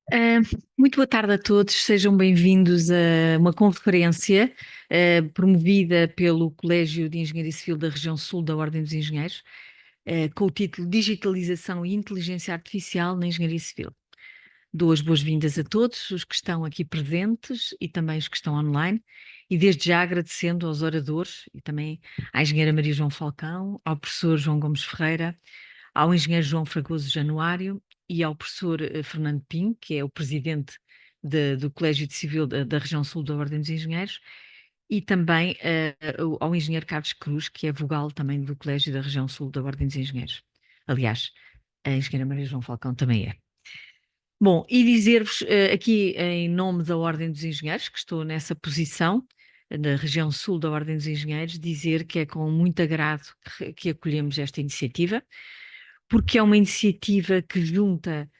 Ah, Muito boa tarde a todos, sejam bem-vindos a uma conferência promovida pelo Colégio de Engenharia Civil da Região Sul da Ordem dos Engenheiros, com o título Digitalização e Inteligência Artificial na Engenharia Civil. Dou as boas-vindas a todos os que estão aqui presentes e também os que estão online, e desde já agradecendo aos oradores e também à engenheira Maria João Falcão, ao professor João Gomes Ferreira, ao engenheiro João Fragoso Januário e ao professor Fernando Pinho, que é o presidente do Colégio de Civil da Região Sul da Ordem dos Engenheiros, e também ao engenheiro Carlos Cruz, que é vogal também do Colégio da Região Sul da Ordem dos Engenheiros. Aliás, a engenheira Maria João Falcão também é. Bom, e dizer-vos aqui em nome da Ordem dos Engenheiros, que estou nessa posição, da região sul da Ordem dos Engenheiros, dizer que é com muito agrado que acolhemos esta iniciativa, porque é uma iniciativa que junta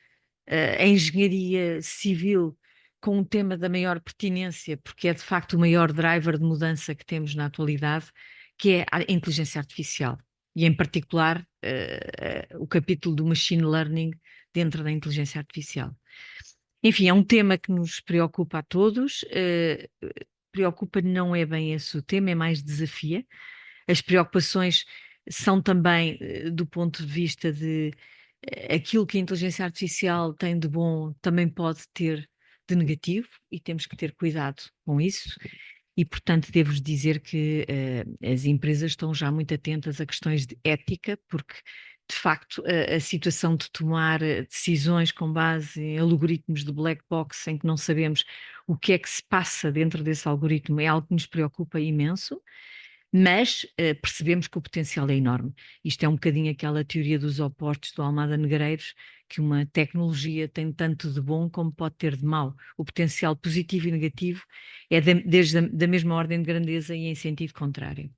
a engenharia civil com um tema da maior pertinência, porque é de facto o maior driver de mudança que temos na atualidade, que é a inteligência artificial. E em particular o capítulo do machine learning dentro da inteligência artificial. Enfim, é um tema que nos preocupa a todos. Preocupa não é bem esse o tema, é mais desafia. As preocupações são também do ponto de vista de aquilo que a inteligência artificial tem de bom, também pode ter de negativo e temos que ter cuidado com isso. E, portanto, devo-vos dizer que as empresas estão já muito atentas a questões de ética, porque, de facto, a situação de tomar decisões com base em algoritmos de black box, em que não sabemos o que é que se passa dentro desse algoritmo, é algo que nos preocupa imenso, mas percebemos que o potencial é enorme. Isto é um bocadinho aquela teoria dos opostos do Almada Negreiros, que uma tecnologia tem tanto de bom como pode ter de mau. O potencial positivo e negativo é desde da mesma ordem de grandeza e em sentido contrário.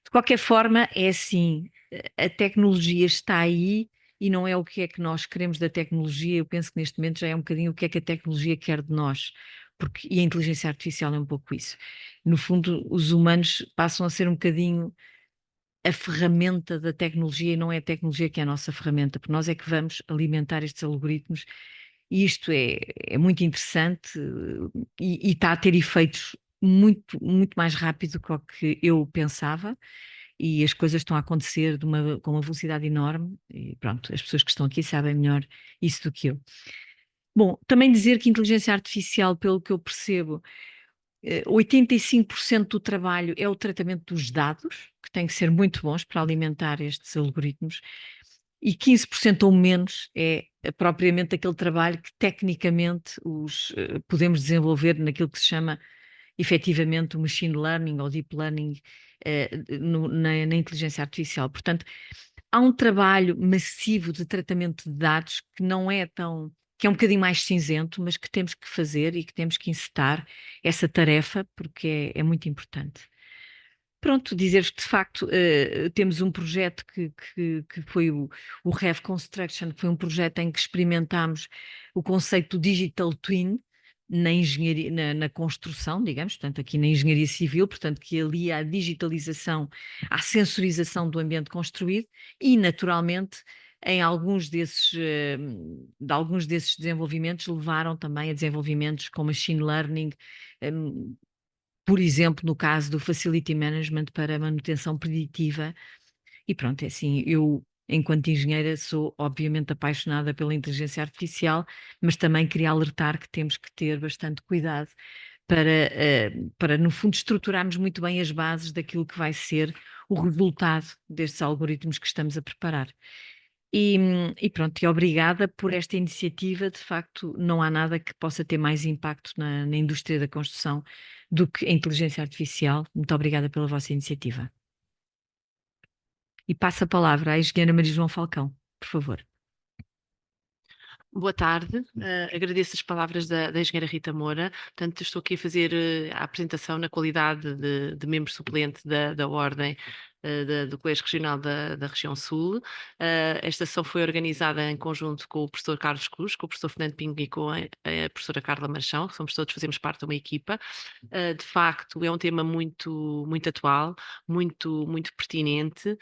De qualquer forma, é assim, a tecnologia está aí e não é o que é que nós queremos da tecnologia. Eu penso que neste momento já é um bocadinho o que é que a tecnologia quer de nós, porque, e a inteligência artificial é um pouco isso. No fundo, os humanos passam a ser um bocadinho a ferramenta da tecnologia e não é a tecnologia que é a nossa ferramenta, porque nós é que vamos alimentar estes algoritmos e isto é muito interessante e está a ter efeitos muito mais rápido do que o que eu pensava e as coisas estão a acontecer com uma velocidade enorme e pronto, as pessoas que estão aqui sabem melhor isso do que eu. Bom, também dizer que inteligência artificial, pelo que eu percebo, 85% do trabalho é o tratamento dos dados, que têm que ser muito bons para alimentar estes algoritmos, e 15% ou menos é propriamente aquele trabalho que tecnicamente podemos desenvolver naquilo que se chama efetivamente o machine learning ou deep learning na inteligência artificial. Portanto, há um trabalho massivo de tratamento de dados que não é tão, que é um bocadinho mais cinzento, mas que temos que fazer e que temos que encetar essa tarefa porque é muito importante. Pronto, dizer-vos que de facto temos um projeto que foi o Rev Construction, que foi um projeto em que experimentámos o conceito do Digital Twin na engenharia, na construção, digamos, portanto aqui na engenharia civil, portanto que alia a digitalização à sensorização do ambiente construído e naturalmente em alguns desses desenvolvimentos levaram também a desenvolvimentos com machine learning, por exemplo, no caso do Facility Management para manutenção preditiva. E pronto, é assim, eu, enquanto engenheira, sou obviamente apaixonada pela inteligência artificial, mas também queria alertar que temos que ter bastante cuidado para, no fundo, estruturarmos muito bem as bases daquilo que vai ser o resultado destes algoritmos que estamos a preparar. E pronto, e obrigada por esta iniciativa. De facto, não há nada que possa ter mais impacto na indústria da construção do que a inteligência artificial. Muito obrigada pela vossa iniciativa. E passo a palavra à engenheira Maria João Falcão, por favor. Boa tarde, agradeço as palavras da engenheira Rita Moura. Portanto, estou aqui a fazer a apresentação na qualidade de membro suplente da Ordem do Colégio Regional da Região Sul. Esta sessão foi organizada em conjunto com o professor Carlos Cruz, com o professor Fernando Pinho e com a professora Carla Marchão, que somos todos, fazemos parte de uma equipa. De facto, é um tema muito atual, muito pertinente.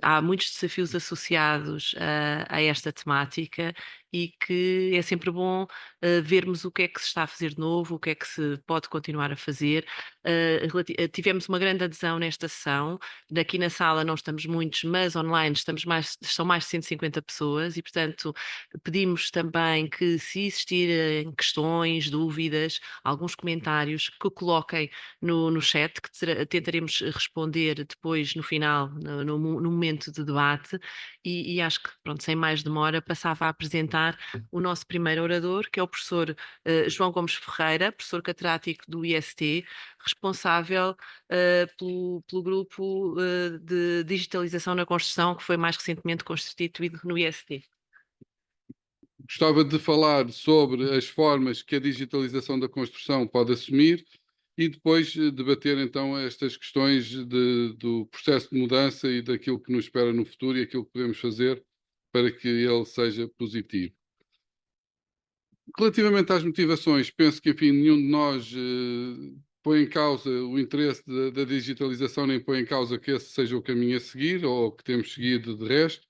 há muitos desafios associados a esta temática e que é sempre bom vermos o que é que se está a fazer de novo, o que é que se pode continuar a fazer. Tivemos uma grande adesão nesta sessão. Aqui na sala não estamos muitos, mas online são mais de 150 pessoas e, portanto, pedimos também que, se existirem questões, dúvidas, alguns comentários, que coloquem no chat, que tentaremos responder depois no final, no momento de debate, e acho que, pronto, sem mais demora, passava a apresentar o nosso primeiro orador, que é o professor João Gomes Ferreira, professor catedrático do IST, responsável pelo grupo de digitalização na construção, que foi mais recentemente constituído no IST. Gostava de falar sobre as formas que a digitalização da construção pode assumir e depois debater então estas questões do processo de mudança e daquilo que nos espera no futuro e aquilo que podemos fazer para que ele seja positivo. Relativamente às motivações, penso que, enfim, nenhum de nós põe em causa o interesse da digitalização, nem põe em causa que esse seja o caminho a seguir ou que temos seguido de resto.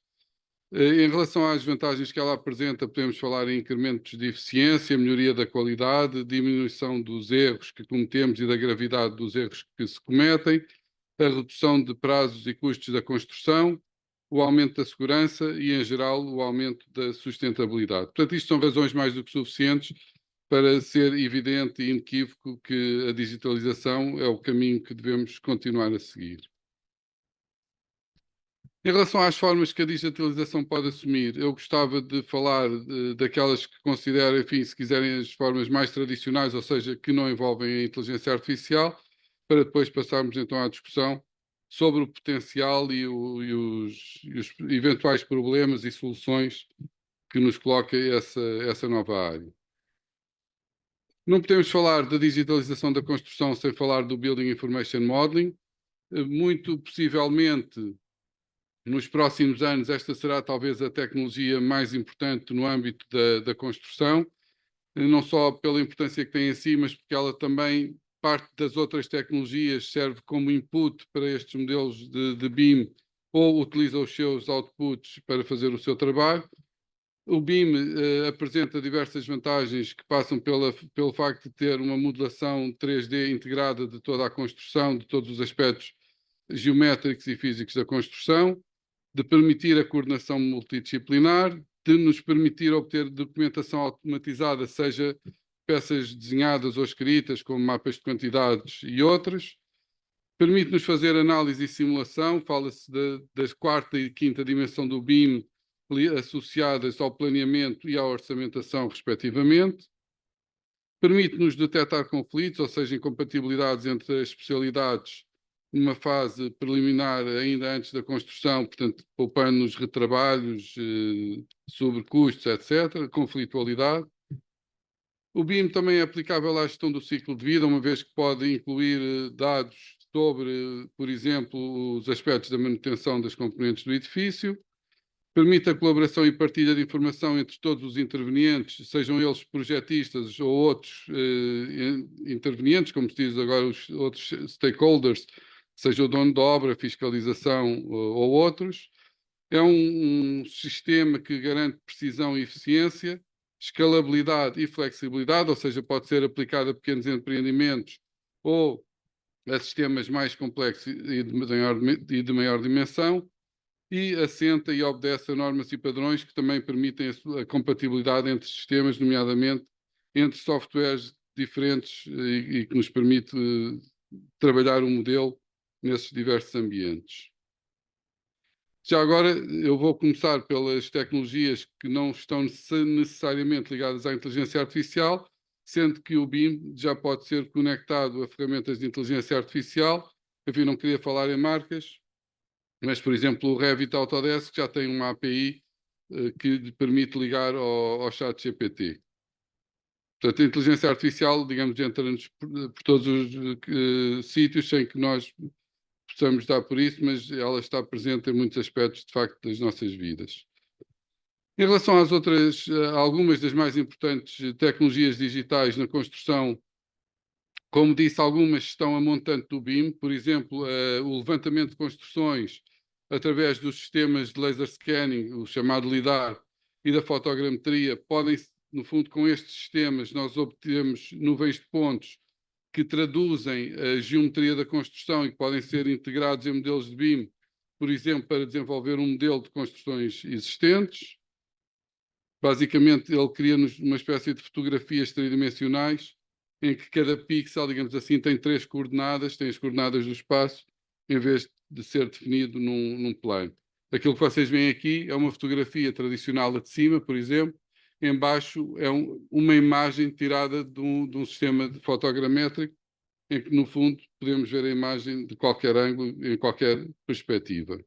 Em relação às vantagens que ela apresenta, podemos falar em incrementos de eficiência, melhoria da qualidade, diminuição dos erros que cometemos e da gravidade dos erros que se cometem, a redução de prazos e custos da construção, o aumento da segurança e, em geral, o aumento da sustentabilidade. Portanto, isto são razões mais do que suficientes para ser evidente e inequívoco que a digitalização é o caminho que devemos continuar a seguir. Em relação às formas que a digitalização pode assumir, eu gostava de falar daquelas que considero, enfim, se quiserem, as formas mais tradicionais, ou seja, que não envolvem a inteligência artificial, para depois passarmos então à discussão sobre o potencial e os eventuais problemas e soluções que nos coloca essa nova área. Não podemos falar da digitalização da construção sem falar do Building Information Modeling. Muito possivelmente, nos próximos anos, esta será talvez a tecnologia mais importante no âmbito da construção, não só pela importância que tem em si, mas porque ela também, parte das outras tecnologias, serve como input para estes modelos de BIM ou utiliza os seus outputs para fazer o seu trabalho. O BIM apresenta diversas vantagens que passam pelo facto de ter uma modelação 3D integrada de toda a construção, de todos os aspectos geométricos e físicos da construção, de permitir a coordenação multidisciplinar, de nos permitir obter documentação automatizada, seja peças desenhadas ou escritas, como mapas de quantidades e outras. Permite-nos fazer análise e simulação, fala-se da quarta e quinta dimensão do BIM, associadas ao planeamento e à orçamentação, respectivamente. Permite-nos detectar conflitos, ou seja, incompatibilidades entre as especialidades, numa fase preliminar, ainda antes da construção, portanto, poupando-nos retrabalhos, sobrecustos, etc., conflitualidade. O BIM também é aplicável à gestão do ciclo de vida, uma vez que pode incluir dados sobre, por exemplo, os aspectos da manutenção das componentes do edifício. Permite a colaboração e partilha de informação entre todos os intervenientes, sejam eles projetistas ou outros intervenientes, como se diz agora, os outros stakeholders, seja o dono da obra, fiscalização ou outros. É um sistema que garante precisão e eficiência, escalabilidade e flexibilidade, ou seja, pode ser aplicado a pequenos empreendimentos ou a sistemas mais complexos e de maior dimensão, e assenta e obedece a normas e padrões que também permitem a compatibilidade entre sistemas, nomeadamente entre softwares diferentes e que nos permite trabalhar um modelo nesses diversos ambientes. Já agora, eu vou começar pelas tecnologias que não estão necessariamente ligadas à inteligência artificial, sendo que o BIM já pode ser conectado a ferramentas de inteligência artificial. Enfim, não queria falar em marcas, mas, por exemplo, o Revit Autodesk já tem uma API que lhe permite ligar ao chat GPT. Portanto, a inteligência artificial, digamos, entra-nos por todos os sítios sem que nós possamos dar por isso, mas ela está presente em muitos aspectos, de facto, das nossas vidas. Em relação às outras, algumas das mais importantes tecnologias digitais na construção, como disse, algumas estão a montante do BIM, por exemplo, o levantamento de construções através dos sistemas de laser scanning, o chamado LIDAR, e da fotogrametria, podem, no fundo, com estes sistemas, nós obtemos nuvens de pontos que traduzem a geometria da construção e que podem ser integrados em modelos de BIM, por exemplo, para desenvolver um modelo de construções existentes. Basicamente, ele cria-nos uma espécie de fotografias tridimensionais em que cada pixel, digamos assim, tem 3 coordenadas, tem as coordenadas do espaço, em vez de ser definido num plano. Aquilo que vocês veem aqui é uma fotografia tradicional de cima, por exemplo. Embaixo é uma imagem tirada de um sistema de fotogramétrico, em que, no fundo, podemos ver a imagem de qualquer ângulo, em qualquer perspectiva.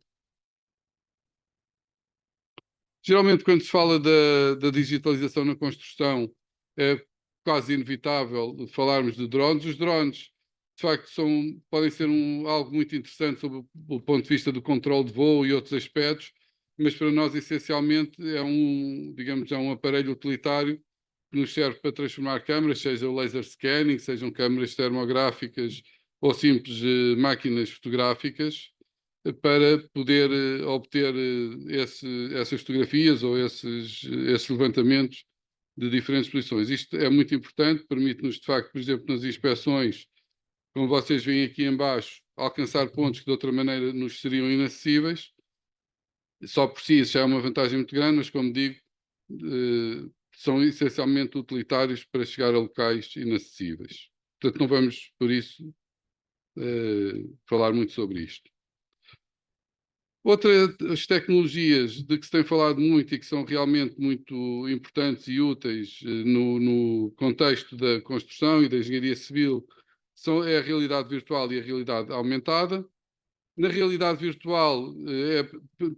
Geralmente, quando se fala da digitalização na construção, é quase inevitável falarmos de drones. Os drones, de facto, podem ser algo muito interessante sob o ponto de vista do controle de voo e outros aspectos, mas para nós, essencialmente, digamos, é um aparelho utilitário que nos serve para transformar câmaras, seja o laser scanning, sejam câmaras termográficas ou simples máquinas fotográficas, para poder obter essas fotografias ou esses levantamentos de diferentes posições. Isto é muito importante, permite-nos, de facto, por exemplo, nas inspeções, como vocês veem aqui em baixo, alcançar pontos que de outra maneira nos seriam inacessíveis. Só por si isso já é uma vantagem muito grande, mas, como digo, são essencialmente utilitários para chegar a locais inacessíveis. Portanto, não vamos, por isso, falar muito sobre isto. Outras tecnologias de que se tem falado muito e que são realmente muito importantes e úteis no contexto da construção e da engenharia civil é a realidade virtual e a realidade aumentada. Na realidade virtual,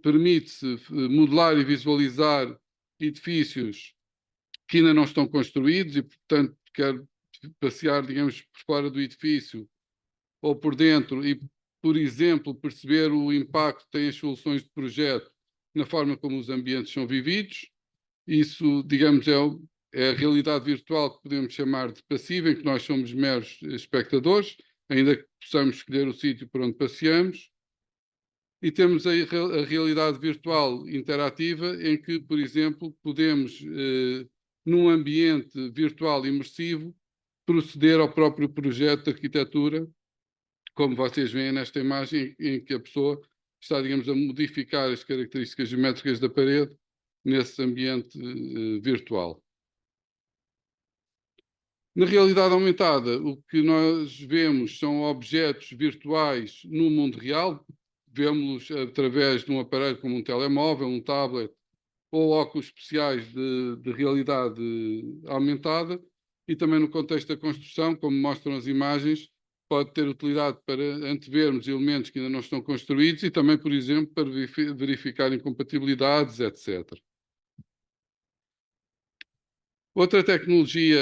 permite-se modelar e visualizar edifícios que ainda não estão construídos e, portanto, quer passear, digamos, por fora do edifício ou por dentro e, por exemplo, perceber o impacto que têm as soluções de projeto na forma como os ambientes são vividos. Isso, digamos, é a realidade virtual que podemos chamar de passiva, em que nós somos meros espectadores, ainda que possamos escolher o sítio por onde passeamos. E temos a realidade virtual interativa, em que, por exemplo, podemos, num ambiente virtual imersivo, proceder ao próprio projeto de arquitetura, como vocês veem nesta imagem, em que a pessoa está, digamos, a modificar as características geométricas da parede nesse ambiente virtual. Na realidade aumentada, o que nós vemos são objetos virtuais no mundo real. Vemos-los através de um aparelho como um telemóvel, um tablet ou óculos especiais de realidade aumentada, e também no contexto da construção, como mostram as imagens, pode ter utilidade para antevermos elementos que ainda não estão construídos e também, por exemplo, para verificar incompatibilidades, etc. Outra tecnologia,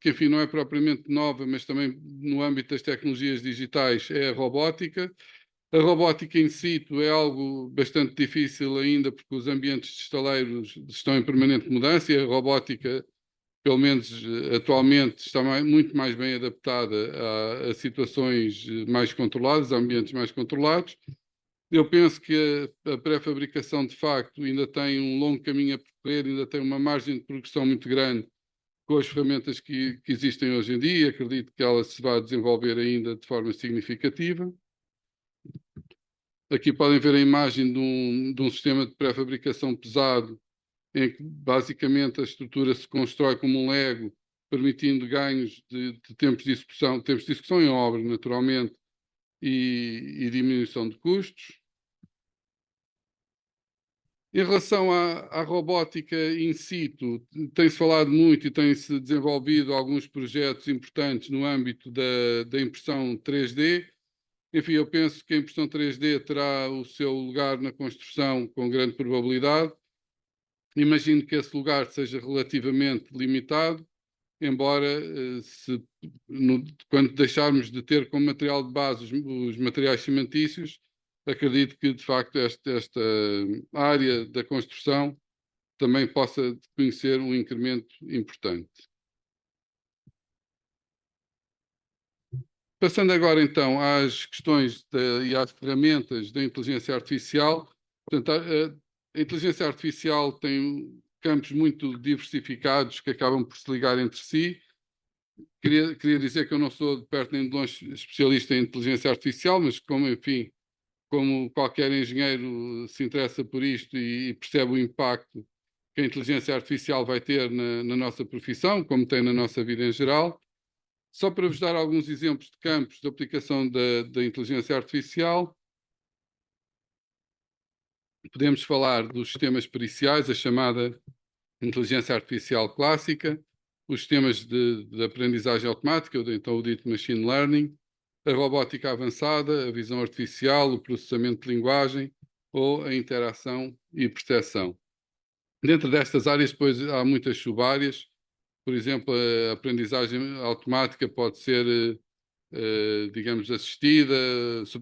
que enfim não é propriamente nova, mas também no âmbito das tecnologias digitais, é a robótica. A robótica in situ é algo bastante difícil ainda, porque os ambientes de estaleiros estão em permanente mudança e a robótica, pelo menos atualmente, está muito mais bem adaptada a situações mais controladas, a ambientes mais controlados. Eu penso que a pré-fabricação, de facto, ainda tem um longo caminho a percorrer, ainda tem uma margem de progressão muito grande com as ferramentas que existem hoje em dia. Acredito que ela se vai desenvolver ainda de forma significativa. Aqui podem ver a imagem de um sistema de pré-fabricação pesado, em que basicamente a estrutura se constrói como um Lego, permitindo ganhos de tempos de execução em obra, naturalmente, e diminuição de custos. Em relação à robótica in situ, tem-se falado muito e tem-se desenvolvido alguns projetos importantes no âmbito da impressão 3D. Enfim, eu penso que a impressão 3D terá o seu lugar na construção com grande probabilidade. Imagino que esse lugar seja relativamente limitado, embora quando deixarmos de ter como material de base os materiais cimentícios, acredito que, de facto, esta área da construção também possa conhecer um incremento importante. Passando agora então às questões e às ferramentas da inteligência artificial. Portanto, a inteligência artificial tem campos muito diversificados que acabam por se ligar entre si. Queria dizer que eu não sou de perto nem de longe especialista em inteligência artificial, mas como, enfim, como qualquer engenheiro se interessa por isto e percebe o impacto que a inteligência artificial vai ter na nossa profissão, como tem na nossa vida em geral. Só para vos dar alguns exemplos de campos de aplicação da inteligência artificial, podemos falar dos sistemas periciais, a chamada inteligência artificial clássica, os sistemas de aprendizagem automática, então o dito machine learning, a robótica avançada, a visão artificial, o processamento de linguagem ou a interação e percepção. Dentro destas áreas, depois, há muitas subáreas. Por exemplo, a aprendizagem automática pode ser, digamos, assistida,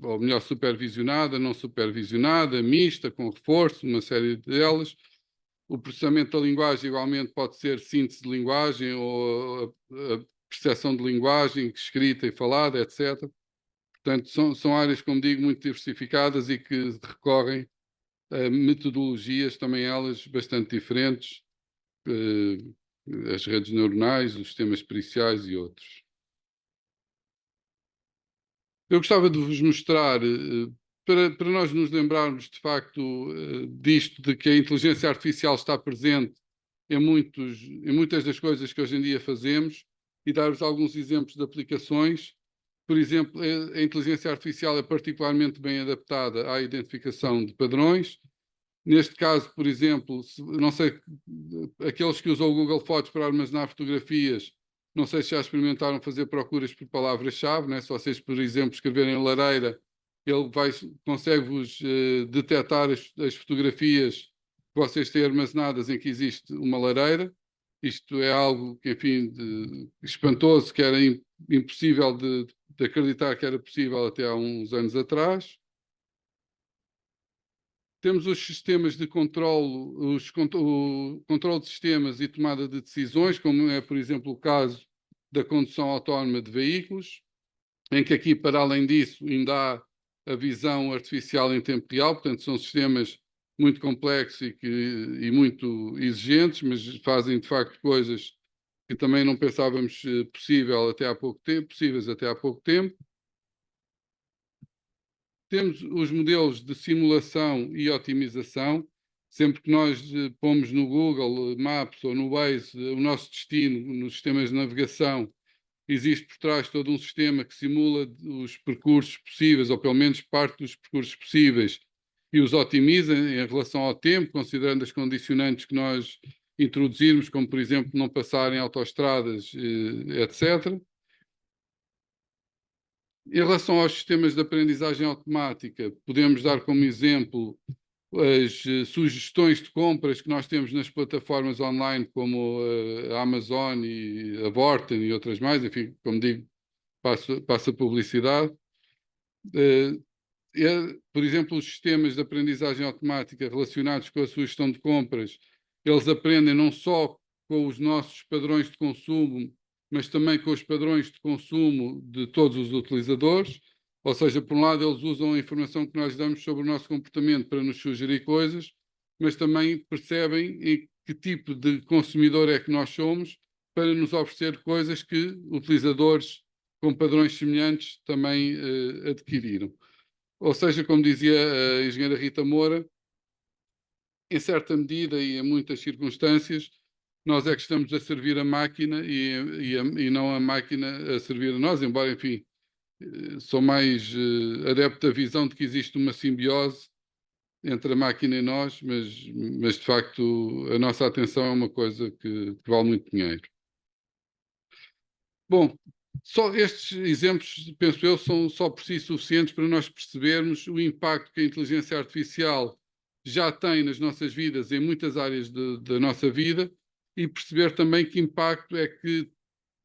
ou melhor, supervisionada, não supervisionada, mista, com reforço, uma série delas. O processamento da linguagem, igualmente, pode ser síntese de linguagem ou a percepção de linguagem, escrita e falada, etc. Portanto, são áreas, como digo, muito diversificadas e que recorrem a metodologias, também elas, bastante diferentes, as redes neuronais, os sistemas periciais e outros. Eu gostava de vos mostrar, para nós nos lembrarmos de facto disto, de que a inteligência artificial está presente em muitas das coisas que hoje em dia fazemos, e dar-vos alguns exemplos de aplicações. Por exemplo, a inteligência artificial é particularmente bem adaptada à identificação de padrões. Neste caso, por exemplo, não sei, aqueles que usam o Google Fotos para armazenar fotografias, não sei se já experimentaram fazer procuras por palavras-chave, né? Se vocês, por exemplo, escreverem lareira, ele consegue-vos detectar as fotografias que vocês têm armazenadas em que existe uma lareira. Isto é algo que, enfim, espantoso, que era impossível de acreditar que era possível até há uns anos atrás. Temos os sistemas de controle, o controle de sistemas e tomada de decisões, como é, por exemplo, o caso da condução autónoma de veículos, em que aqui, para além disso, ainda há a visão artificial em tempo real. Portanto, são sistemas muito complexos e muito exigentes, mas fazem, de facto, coisas que também não pensávamos possíveis até há pouco tempo. Temos os modelos de simulação e otimização. Sempre que nós pomos no Google Maps ou no Waze o nosso destino nos sistemas de navegação, existe por trás todo um sistema que simula os percursos possíveis, ou pelo menos parte dos percursos possíveis, e os otimiza em relação ao tempo, considerando as condicionantes que nós introduzirmos, como, por exemplo, não passar em autoestradas, etc. Em relação aos sistemas de aprendizagem automática, podemos dar como exemplo as sugestões de compras que nós temos nas plataformas online, como a Amazon e a Vorten e outras mais. Enfim, como digo, passo a publicidade. Por exemplo, os sistemas de aprendizagem automática relacionados com a sugestão de compras, eles aprendem não só com os nossos padrões de consumo, mas também com os padrões de consumo de todos os utilizadores. Ou seja, por um lado, eles usam a informação que nós damos sobre o nosso comportamento para nos sugerir coisas, mas também percebem em que tipo de consumidor é que nós somos para nos oferecer coisas que utilizadores com padrões semelhantes também adquiriram. Ou seja, como dizia a engenheira Rita Moura, em certa medida e em muitas circunstâncias, nós é que estamos a servir a máquina e não a máquina a servir a nós, embora, enfim, sou mais adepto da visão de que existe uma simbiose entre a máquina e nós, mas de facto a nossa atenção é uma coisa que vale muito dinheiro. Bom, só estes exemplos, penso eu, são só por si suficientes para nós percebermos o impacto que a inteligência artificial já tem nas nossas vidas, em muitas áreas da nossa vida, e perceber também que impacto é que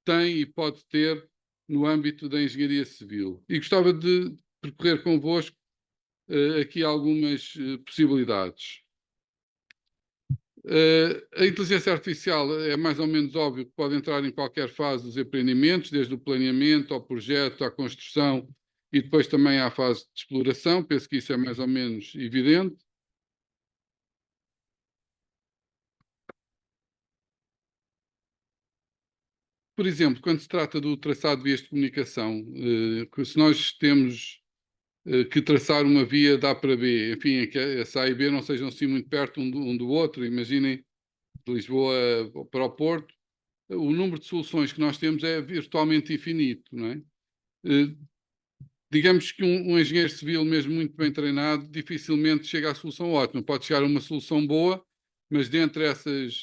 tem e pode ter no âmbito da engenharia civil. E gostava de percorrer convosco aqui algumas possibilidades. A inteligência artificial é mais ou menos óbvio que pode entrar em qualquer fase dos empreendimentos, desde o planeamento ao projeto, à construção e depois também à fase de exploração. Penso que isso é mais ou menos evidente. Por exemplo, quando se trata do traçado de vias de comunicação, se nós temos que traçar uma via de A para B, enfim, que essa A e B não sejam assim muito perto um do outro, imaginem de Lisboa para o Porto, o número de soluções que nós temos é virtualmente infinito, não é? Digamos que um engenheiro civil, mesmo muito bem treinado, dificilmente chega à solução ótima. Pode chegar a uma solução boa, mas dentre essas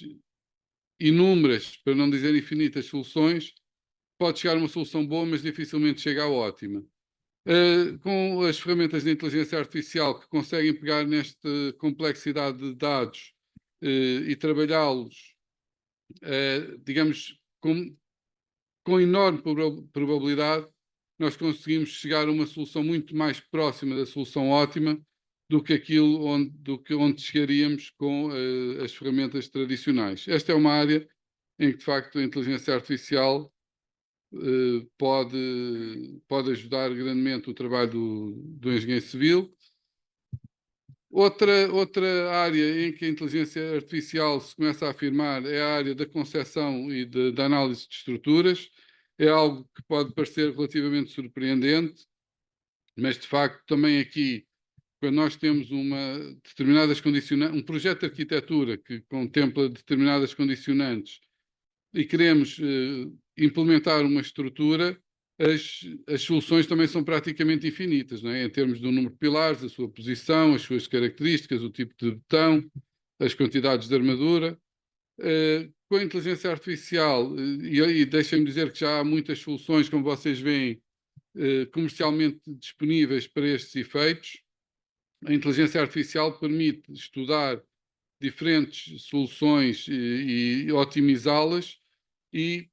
inúmeras, para não dizer infinitas soluções, pode chegar a uma solução boa, mas dificilmente chega à ótima. Com as ferramentas de inteligência artificial que conseguem pegar nesta complexidade de dados e trabalhá-los, digamos, com enorme probabilidade, nós conseguimos chegar a uma solução muito mais próxima da solução ótima do que aquilo onde chegaríamos com as ferramentas tradicionais. Esta é uma área em que, de facto, a inteligência artificial pode ajudar grandemente o trabalho do engenheiro civil. Outra área em que a inteligência artificial se começa a afirmar é a área da concepção e da análise de estruturas. É algo que pode parecer relativamente surpreendente, mas de facto também aqui, quando nós temos um projeto de arquitetura que contempla determinadas condicionantes e queremos implementar uma estrutura, as soluções também são praticamente infinitas, não é? Em termos do número de pilares, a sua posição, as suas características, o tipo de betão, as quantidades de armadura. Com a inteligência artificial, e deixem-me dizer que já há muitas soluções, como vocês veem, comercialmente disponíveis para estes efeitos. A inteligência artificial permite estudar diferentes soluções e otimizá-las e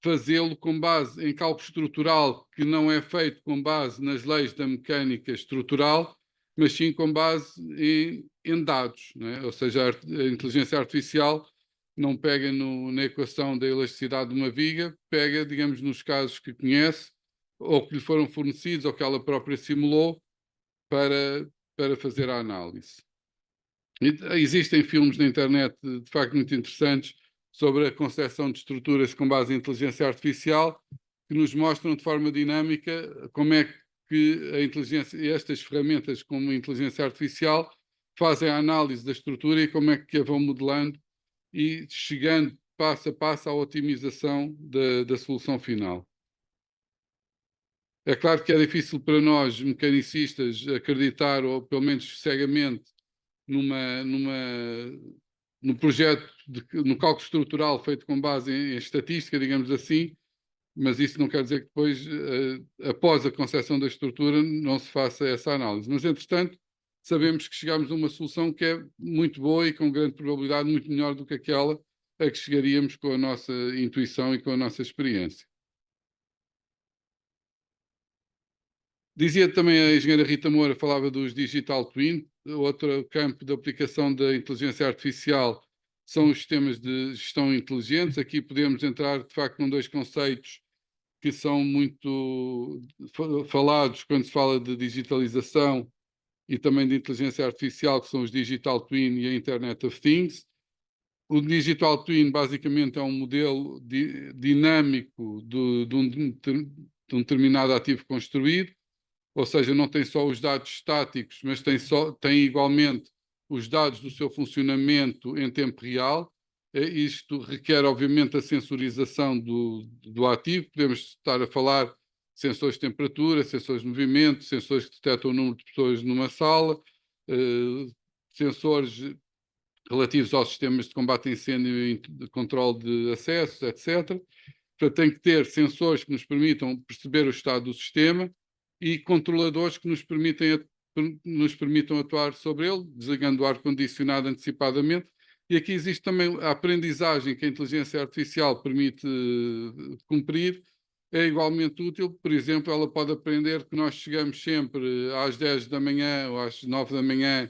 fazê-lo com base em cálculo estrutural, que não é feito com base nas leis da mecânica estrutural, mas sim com base em dados, não é? Ou seja, a inteligência artificial não pega na equação da elasticidade de uma viga, pega, digamos, nos casos que conhece, ou que lhe foram fornecidos, ou que ela própria simulou, para fazer a análise. Existem filmes na internet, de facto, muito interessantes sobre a concepção de estruturas com base em inteligência artificial, que nos mostram de forma dinâmica como é que estas ferramentas como a inteligência artificial fazem a análise da estrutura e como é que a vão modelando e chegando passo a passo à otimização da solução final. É claro que é difícil para nós, mecanicistas, acreditar, ou pelo menos cegamente, no projeto, no cálculo estrutural feito com base em estatística, digamos assim, mas isso não quer dizer que depois, após a concepção da estrutura, não se faça essa análise. Mas, entretanto, sabemos que chegamos a uma solução que é muito boa e com grande probabilidade muito melhor do que aquela a que chegaríamos com a nossa intuição e com a nossa experiência. Dizia também a engenheira Rita Moura, falava dos digital twin, outro campo de aplicação da inteligência artificial são os sistemas de gestão inteligentes. Aqui podemos entrar, de facto, com dois conceitos que são muito falados quando se fala de digitalização e também de inteligência artificial, que são os digital twin e a Internet of Things. O digital twin, basicamente, é um modelo dinâmico de um determinado ativo construído, ou seja, não tem só os dados estáticos, mas tem igualmente os dados do seu funcionamento em tempo real. Isto requer, obviamente, a sensorização do ativo. Podemos estar a falar de sensores de temperatura, sensores de movimento, sensores que detectam o número de pessoas numa sala, sensores relativos aos sistemas de combate a incêndio e de controle de acessos, etc. Portanto, tem que ter sensores que nos permitam perceber o estado do sistema e controladores que nos permitam atuar sobre ele, desligando o ar-condicionado antecipadamente. E aqui existe também a aprendizagem que a inteligência artificial permite cumprir, é igualmente útil. Por exemplo, ela pode aprender que nós chegamos sempre às 10 da manhã ou às 9 da manhã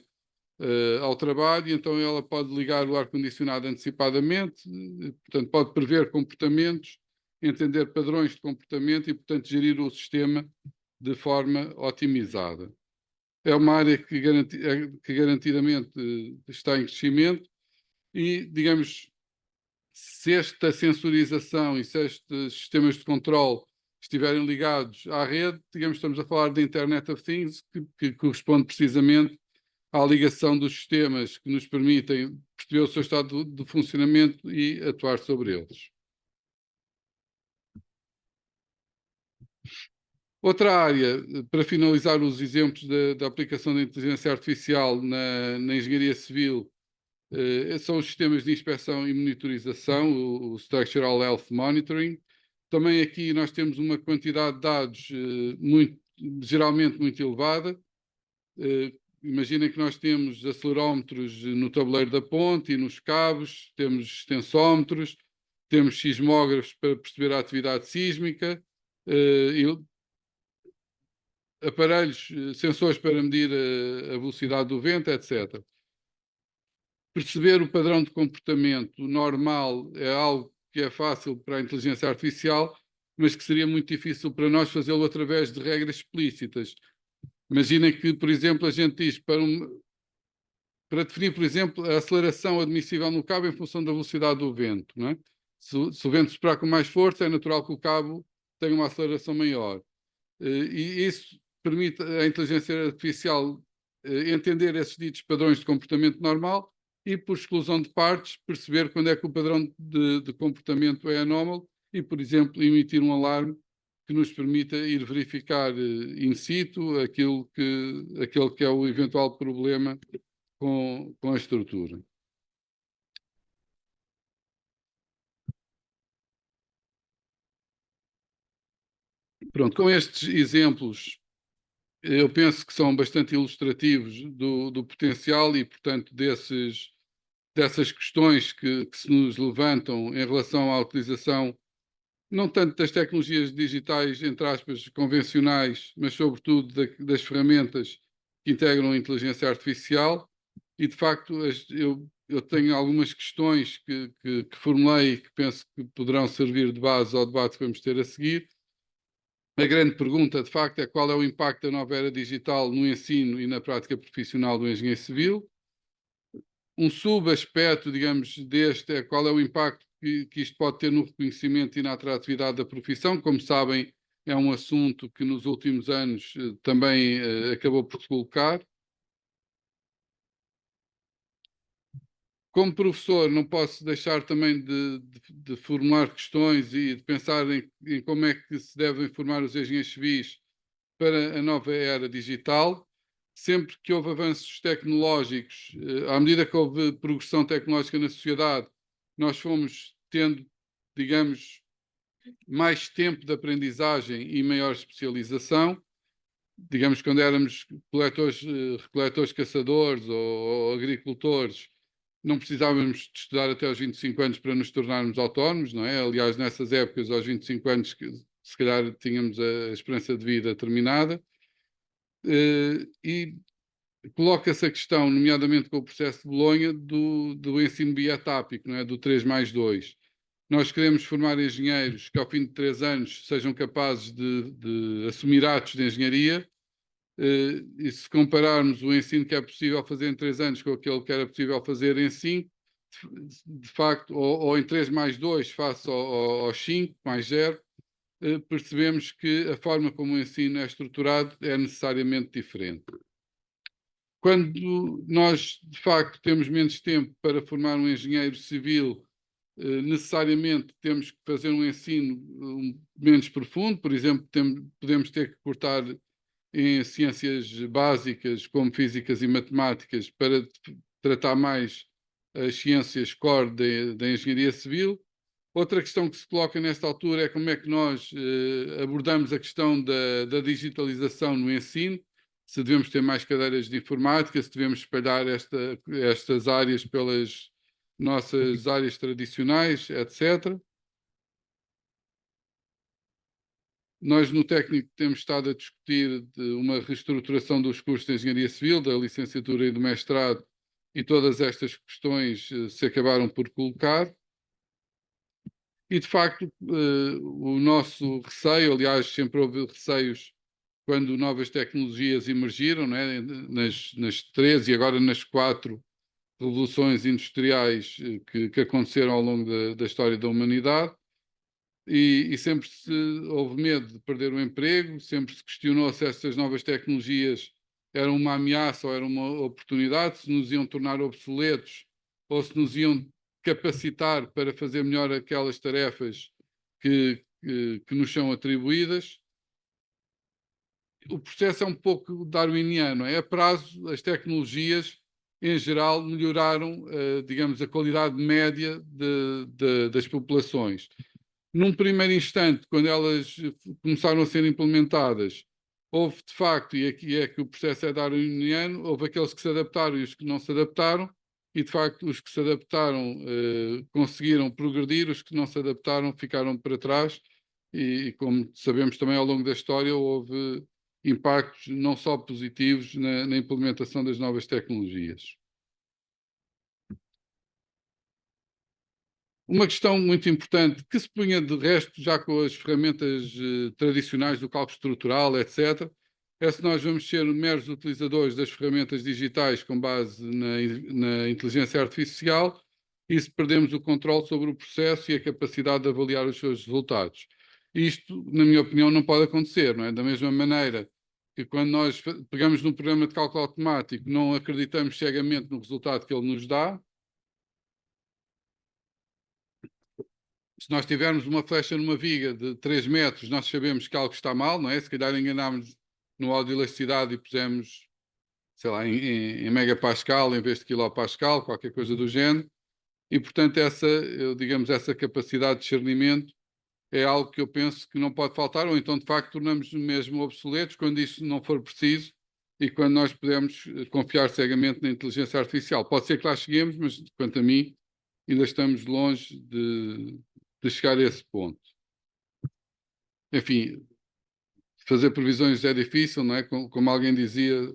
ao trabalho, e então ela pode ligar o ar-condicionado antecipadamente, portanto, pode prever comportamentos, entender padrões de comportamento e, portanto, gerir o sistema de forma otimizada. É uma área que garantidamente está em crescimento e, digamos, se esta sensorização e se estes sistemas de controle estiverem ligados à rede, digamos, estamos a falar da Internet of Things, que corresponde precisamente à ligação dos sistemas que nos permitem perceber o seu estado de funcionamento e atuar sobre eles. Outra área, para finalizar os exemplos da aplicação da inteligência artificial na engenharia civil, são os sistemas de inspeção e monitorização, o Structural Health Monitoring. Também aqui nós temos uma quantidade de dados geralmente muito elevada. Imaginem que nós temos acelerómetros no tabuleiro da ponte e nos cabos, temos extensómetros, temos sismógrafos para perceber a atividade sísmica, aparelhos, sensores para medir a velocidade do vento, etc. Perceber o padrão de comportamento normal é algo que é fácil para a inteligência artificial, mas que seria muito difícil para nós fazê-lo através de regras explícitas. Imaginem que, por exemplo, a gente diz para definir, por exemplo, a aceleração admissível no cabo em função da velocidade do vento. Não é? Se o vento soprar com mais força, é natural que o cabo tenha uma aceleração maior. E isso permite à inteligência artificial entender esses ditos padrões de comportamento normal e, por exclusão de partes, perceber quando é que o padrão de comportamento é anómalo e, por exemplo, emitir um alarme que nos permita ir verificar in situ aquele que é o eventual problema com a estrutura. Pronto, com estes exemplos, eu penso que são bastante ilustrativos do potencial e, portanto, dessas questões que se nos levantam em relação à utilização, não tanto das tecnologias digitais, entre aspas, convencionais, mas sobretudo das ferramentas que integram a inteligência artificial. E, de facto, eu tenho algumas questões que formulei e que penso que poderão servir de base ao debate que vamos ter a seguir. A grande pergunta, de facto, é qual é o impacto da nova era digital no ensino e na prática profissional do engenheiro civil. Um subaspecto, digamos, deste é qual é o impacto que isto pode ter no reconhecimento e na atratividade da profissão. Como sabem, é um assunto que nos últimos anos também acabou por se colocar. Como professor, não posso deixar também de formular questões e de pensar em como é que se devem formar os engenheiros civis para a nova era digital. Sempre que houve avanços tecnológicos, à medida que houve progressão tecnológica na sociedade, nós fomos tendo, digamos, mais tempo de aprendizagem e maior especialização. Digamos, quando éramos recoletores caçadores ou agricultores, não precisávamos de estudar até aos 25 anos para nos tornarmos autónomos, não é? Aliás, nessas épocas, aos 25 anos, se calhar tínhamos a esperança de vida terminada. E coloca-se a questão, nomeadamente com o processo de Bolonha, do ensino bietápico, não é? Do 3+2. Nós queremos formar engenheiros que, ao fim de 3 anos, sejam capazes de assumir atos de engenharia. E se compararmos o ensino que é possível fazer em 3 anos com aquele que era possível fazer em 5, de facto, ou em 3+2 face aos 5+0, percebemos que a forma como o ensino é estruturado é necessariamente diferente. Quando nós, de facto, temos menos tempo para formar um engenheiro civil, necessariamente temos que fazer um ensino menos profundo. Por exemplo, podemos ter que cortar em ciências básicas, como físicas e matemáticas, para tratar mais as ciências core da engenharia civil. Outra questão que se coloca nesta altura é como é que nós abordamos a questão da digitalização no ensino, se devemos ter mais cadeiras de informática, se devemos espalhar estas áreas pelas nossas áreas tradicionais, etc. Nós, no técnico, temos estado a discutir uma reestruturação dos cursos de engenharia civil, da licenciatura e do mestrado, e todas estas questões se acabaram por colocar. E, de facto, o nosso receio, aliás, sempre houve receios quando novas tecnologias emergiram, não é? nas 3 e agora nas 4 revoluções industriais que aconteceram ao longo da história da humanidade, e sempre se houve medo de perder o emprego, sempre se questionou se estas novas tecnologias eram uma ameaça ou eram uma oportunidade, se nos iam tornar obsoletos ou se nos iam capacitar para fazer melhor aquelas tarefas que nos são atribuídas. O processo é um pouco darwiniano, é a prazo, as tecnologias em geral melhoraram, digamos, a qualidade média das populações. Num primeiro instante, quando elas começaram a ser implementadas, houve de facto, e aqui é que o processo é darwiniano, houve aqueles que se adaptaram e os que não se adaptaram, e de facto os que se adaptaram conseguiram progredir, os que não se adaptaram ficaram para trás, e como sabemos também ao longo da história houve impactos não só positivos na implementação das novas tecnologias. Uma questão muito importante, que se punha de resto já com as ferramentas tradicionais do cálculo estrutural, etc., é se nós vamos ser meros utilizadores das ferramentas digitais com base na inteligência artificial e se perdemos o controle sobre o processo e a capacidade de avaliar os seus resultados. Isto, na minha opinião, não pode acontecer, não é? Da mesma maneira que quando nós pegamos num programa de cálculo automático, não acreditamos cegamente no resultado que ele nos dá. Se nós tivermos uma flecha numa viga de 3 metros, nós sabemos que algo está mal, não é? Se calhar enganámos no áudio de elasticidade e pusemos, sei lá, em megapascal em vez de quilopascal, qualquer coisa do género. E, portanto, digamos, essa capacidade de discernimento é algo que eu penso que não pode faltar, ou então, de facto, tornamos-nos mesmo obsoletos quando isso não for preciso e quando nós podemos confiar cegamente na inteligência artificial. Pode ser que lá cheguemos, mas, quanto a mim, ainda estamos longe de chegar a esse ponto. Enfim, fazer previsões é difícil, não é? Como alguém dizia,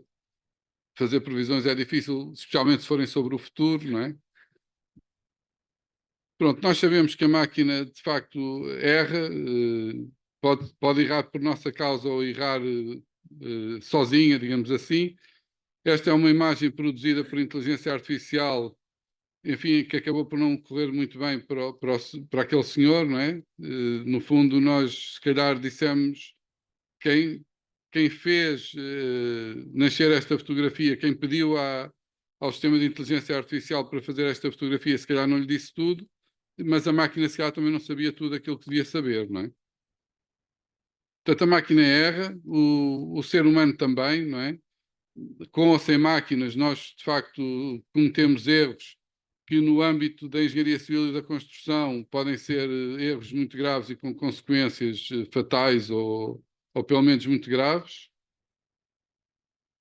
fazer previsões é difícil, especialmente se forem sobre o futuro, não é? Pronto, nós sabemos que a máquina de facto erra, pode errar por nossa causa ou errar sozinha, digamos assim. Esta é uma imagem produzida por inteligência artificial, enfim, que acabou por não correr muito bem para aquele senhor, não é? No fundo, nós se calhar dissemos quem fez nascer esta fotografia, quem pediu ao sistema de inteligência artificial para fazer esta fotografia, se calhar não lhe disse tudo, mas a máquina se calhar também não sabia tudo aquilo que devia saber, não é? Portanto, a máquina erra, o ser humano também, não é? Com ou sem máquinas, nós de facto cometemos erros que no âmbito da engenharia civil e da construção podem ser erros muito graves e com consequências fatais ou pelo menos muito graves.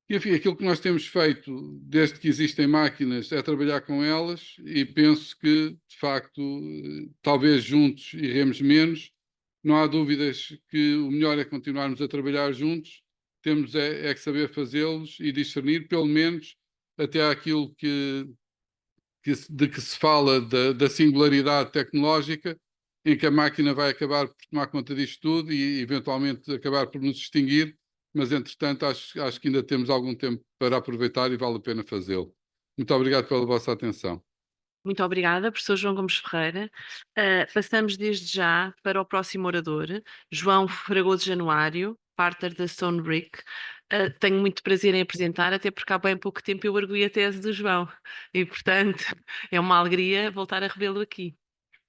E, enfim, aquilo que nós temos feito desde que existem máquinas é trabalhar com elas e penso que, de facto, talvez juntos iremos menos. Não há dúvidas que o melhor é continuarmos a trabalhar juntos. Temos é que saber fazê-los e discernir, pelo menos, até aquilo de que se fala da singularidade tecnológica, em que a máquina vai acabar por tomar conta disto tudo e, eventualmente, acabar por nos extinguir, mas, entretanto, acho que ainda temos algum tempo para aproveitar e vale a pena fazê-lo. Muito obrigado pela vossa atenção. Muito obrigada, professor João Gomes Ferreira. Passamos desde já para o próximo orador, João Fragoso Januário, partner da Stone Brick. Tenho muito prazer em apresentar, até porque há bem pouco tempo eu arguí a tese do João e, portanto, é uma alegria voltar a revê-lo aqui.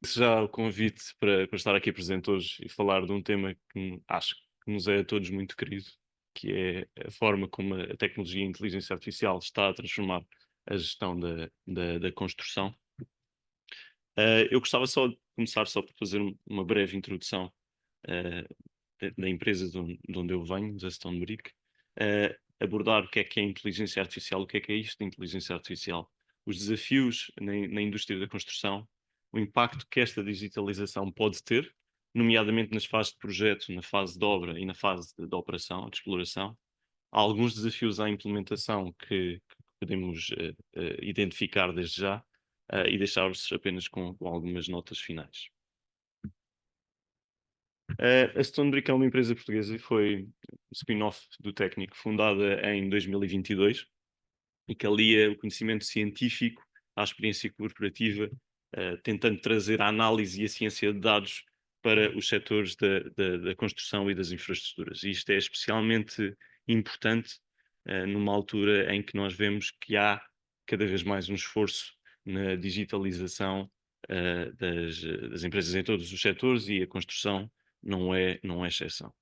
Já o convite para estar aqui presente hoje e falar de um tema que acho que nos é a todos muito querido, que é a forma como a tecnologia e a inteligência artificial está a transformar a gestão da construção. Eu gostava só de começar só por fazer uma breve introdução da empresa de onde eu venho, da Stone Brick, abordar o que é a inteligência artificial, o que é isto da inteligência artificial, os desafios na indústria da construção, o impacto que esta digitalização pode ter, nomeadamente nas fases de projeto, na fase de obra e na fase de operação, de exploração. Há alguns desafios à implementação que podemos identificar desde já e deixar-vos apenas com algumas notas finais. A Stonebrick é uma empresa portuguesa e foi um spin-off do Técnico, fundada em 2022 e que alia o conhecimento científico à experiência corporativa, tentando trazer a análise e a ciência de dados para os setores da construção e das infraestruturas. E isto é especialmente importante numa altura em que nós vemos que há cada vez mais um esforço na digitalização das empresas em todos os setores, e a construção não é exceção.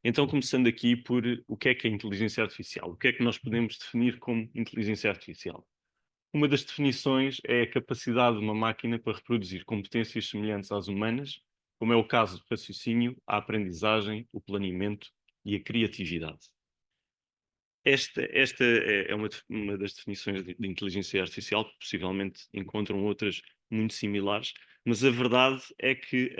Então, começando aqui por o que é a inteligência artificial? O que é que nós podemos definir como inteligência artificial? Uma das definições é a capacidade de uma máquina para reproduzir competências semelhantes às humanas, como é o caso do raciocínio, a aprendizagem, o planeamento e a criatividade. Esta é uma das definições de inteligência artificial, que possivelmente encontram outras muito similares, mas a verdade é que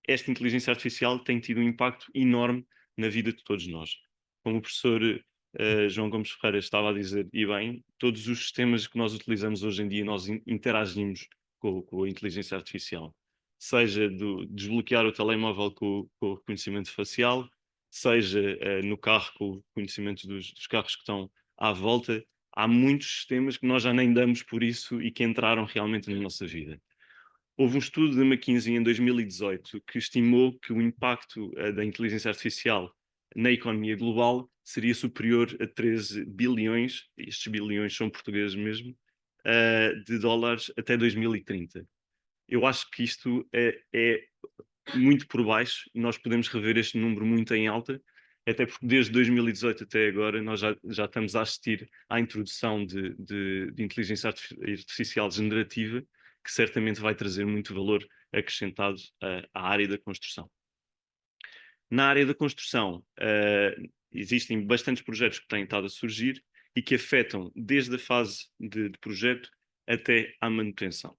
esta inteligência artificial tem tido um impacto enorme na vida de todos nós. Como o professor João Gomes Ferreira estava a dizer, e bem, todos os sistemas que nós utilizamos hoje em dia, nós interagimos com a inteligência artificial. Seja desbloquear o telemóvel com o reconhecimento facial, seja no carro com o reconhecimento dos carros que estão à volta. Há muitos sistemas que nós já nem damos por isso e que entraram realmente na nossa vida. Houve um estudo da McKinsey em 2018 que estimou que o impacto da inteligência artificial na economia global seria superior a 13 bilhões, estes bilhões são portugueses mesmo, de dólares até 2030. Eu acho que isto é muito por baixo e nós podemos rever este número muito em alta, até porque desde 2018 até agora nós já estamos a assistir à introdução de inteligência artificial generativa, que certamente vai trazer muito valor acrescentado à área da construção. Na área da construção, existem bastantes projetos que têm estado a surgir e que afetam desde a fase de projeto até à manutenção.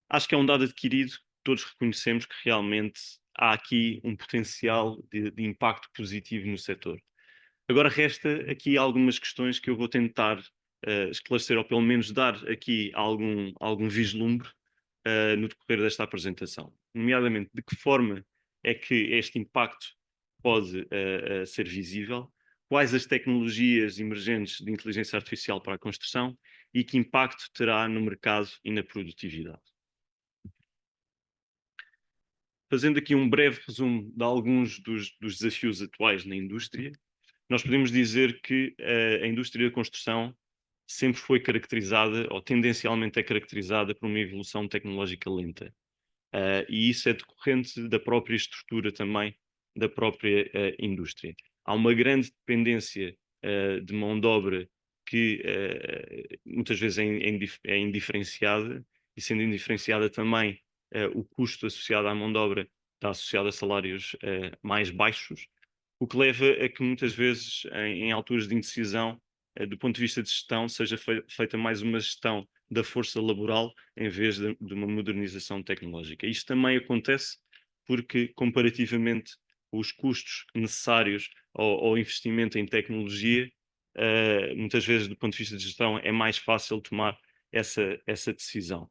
Acho que é um dado adquirido, todos reconhecemos que realmente há aqui um potencial de impacto positivo no setor. Agora resta aqui algumas questões que eu vou tentar esclarecer, ou pelo menos dar aqui algum vislumbre no decorrer desta apresentação. Nomeadamente, de que forma é que este impacto pode ser visível, quais as tecnologias emergentes de inteligência artificial para a construção e que impacto terá no mercado e na produtividade. Fazendo aqui um breve resumo de alguns dos desafios atuais na indústria, nós podemos dizer que a indústria da construção sempre foi caracterizada, ou tendencialmente é caracterizada, por uma evolução tecnológica lenta. E isso é decorrente da própria estrutura também da própria indústria. Há uma grande dependência de mão de obra que muitas vezes é indiferenciada, e sendo indiferenciada também o custo associado à mão de obra está associado a salários mais baixos, o que leva a que muitas vezes em alturas de indecisão, do ponto de vista de gestão, seja feita mais uma gestão da força laboral em vez de uma modernização tecnológica. Isto também acontece porque, comparativamente os custos necessários ao investimento em tecnologia, muitas vezes do ponto de vista de gestão é mais fácil tomar essa decisão.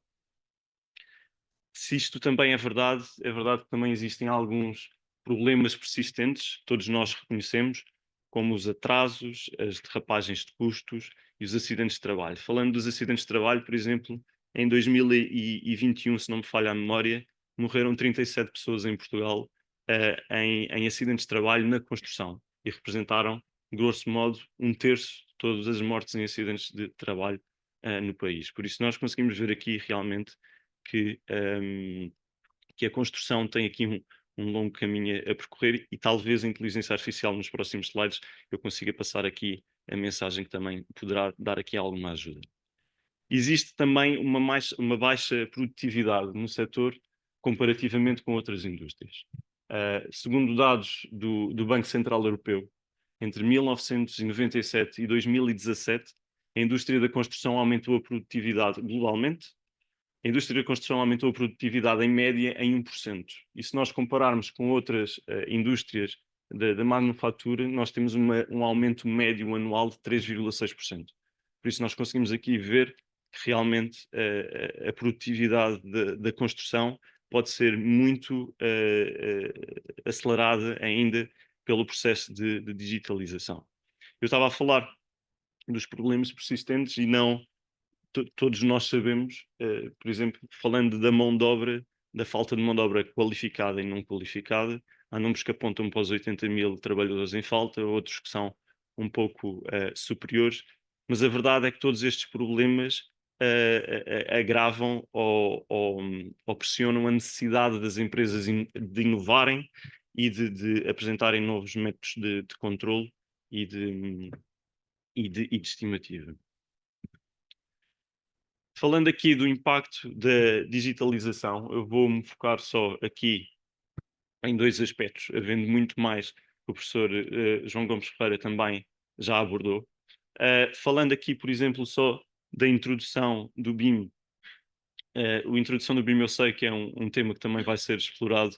Se isto também é verdade que também existem alguns problemas persistentes, todos nós reconhecemos, como os atrasos, as derrapagens de custos e os acidentes de trabalho. Falando dos acidentes de trabalho, por exemplo, em 2021, se não me falha a memória, morreram 37 pessoas em Portugal em acidentes de trabalho na construção e representaram, grosso modo, 1/3 de todas as mortes em acidentes de trabalho no país. Por isso nós conseguimos ver aqui realmente que a construção tem aqui um longo caminho a percorrer, e talvez a inteligência artificial nos próximos slides eu consiga passar aqui a mensagem que também poderá dar aqui alguma ajuda. Existe também uma baixa produtividade no setor comparativamente com outras indústrias. Segundo dados do Banco Central Europeu, entre 1997 e 2017, a indústria da construção aumentou a produtividade globalmente. A indústria da construção aumentou a produtividade em média em 1%. E se nós compararmos com outras indústrias da manufatura, nós temos um aumento médio anual de 3,6%. Por isso nós conseguimos aqui ver que realmente a produtividade da construção pode ser muito acelerada ainda pelo processo de digitalização. Eu estava a falar dos problemas persistentes e não todos nós sabemos, por exemplo, falando da mão de obra, da falta de mão de obra qualificada e não qualificada, há números que apontam para os 80.000 trabalhadores em falta, outros que são um pouco superiores, mas a verdade é que todos estes problemas agravam ou pressionam a necessidade das empresas de inovarem e de apresentarem novos métodos de controle e de estimativa. Falando aqui do impacto da digitalização, eu vou-me focar só aqui em dois aspectos, havendo muito mais que o professor João Gomes Ferreira também já abordou. Falando aqui, por exemplo, só da introdução do BIM. A introdução do BIM eu sei que é um tema que também vai ser explorado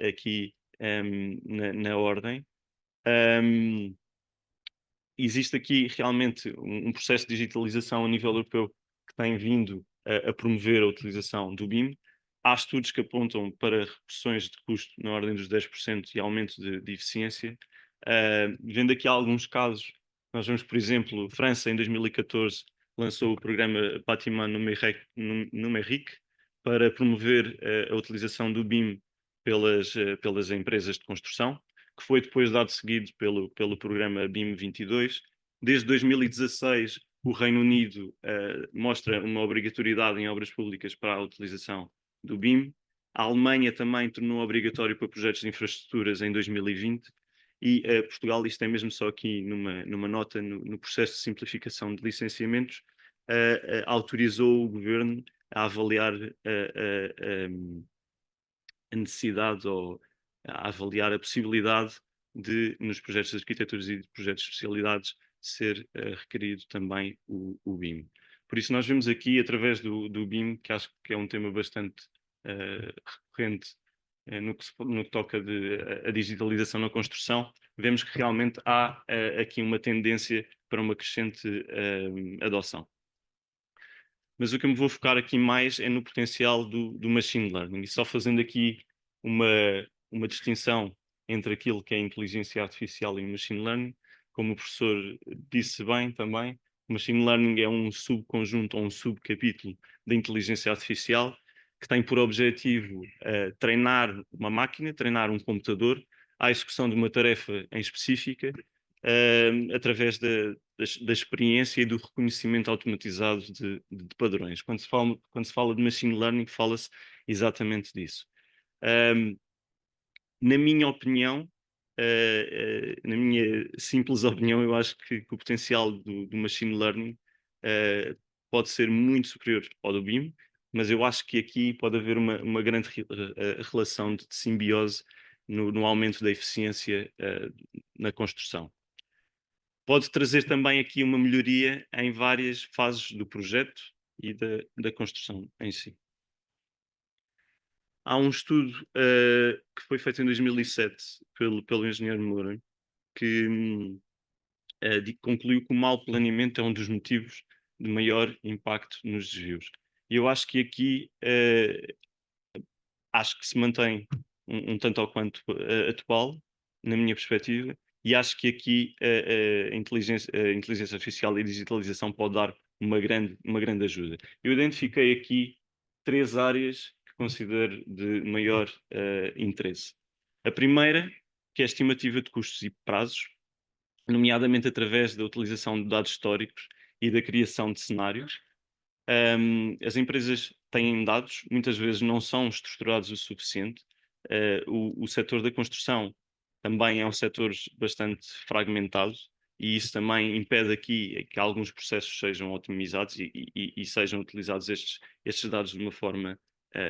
aqui na ordem. Existe aqui realmente um processo de digitalização a nível europeu que tem vindo a promover a utilização do BIM. Há estudos que apontam para reduções de custo na ordem dos 10% e aumento de eficiência. Vendo aqui alguns casos, nós vemos, por exemplo, França, em 2014, lançou o programa Bâtiment Numérique para promover a utilização do BIM pelas empresas de construção, que foi depois dado seguido pelo programa BIM 22. Desde 2016, o Reino Unido mostra uma obrigatoriedade em obras públicas para a utilização do BIM. A Alemanha também tornou obrigatório para projetos de infraestruturas em 2020. E Portugal, isto é mesmo só aqui numa nota, no processo de simplificação de licenciamentos, autorizou o Governo a avaliar a necessidade ou a avaliar a possibilidade de, nos projetos de arquiteturas e de projetos de especialidades, ser requerido também o BIM. Por isso nós vemos aqui, através do BIM, que acho que é um tema bastante recorrente no que toca a digitalização na construção, vemos que realmente há aqui uma tendência para uma crescente adoção. Mas o que eu me vou focar aqui mais é no potencial do machine learning. E só fazendo aqui uma distinção entre aquilo que é inteligência artificial e machine learning, como o professor disse bem também, o machine learning é um subconjunto ou um subcapítulo da inteligência artificial que tem por objetivo treinar uma máquina, treinar um computador à execução de uma tarefa em específica, através da experiência e do reconhecimento automatizado de padrões. Quando se fala de machine learning, fala-se exatamente disso. Na minha opinião, na minha simples opinião, eu acho que o potencial do machine learning pode ser muito superior ao do BIM, mas eu acho que aqui pode haver uma grande relação de simbiose no aumento da eficiência na construção. Pode trazer também aqui uma melhoria em várias fases do projeto e da construção em si. Há um estudo que foi feito em 2007 pelo engenheiro Moura, que concluiu que o mau planeamento é um dos motivos de maior impacto nos desvios. E eu acho que aqui acho que se mantém um tanto ou quanto atual, na minha perspectiva, e acho que aqui a inteligência artificial e a digitalização pode dar uma grande ajuda. Eu identifiquei aqui 3 áreas que considero de maior interesse. A primeira, que é a estimativa de custos e prazos, nomeadamente através da utilização de dados históricos e da criação de cenários. As empresas têm dados, muitas vezes não são estruturados o suficiente. O setor da construção também é um setor bastante fragmentado e isso também impede aqui que alguns processos sejam otimizados e sejam utilizados estes dados de uma forma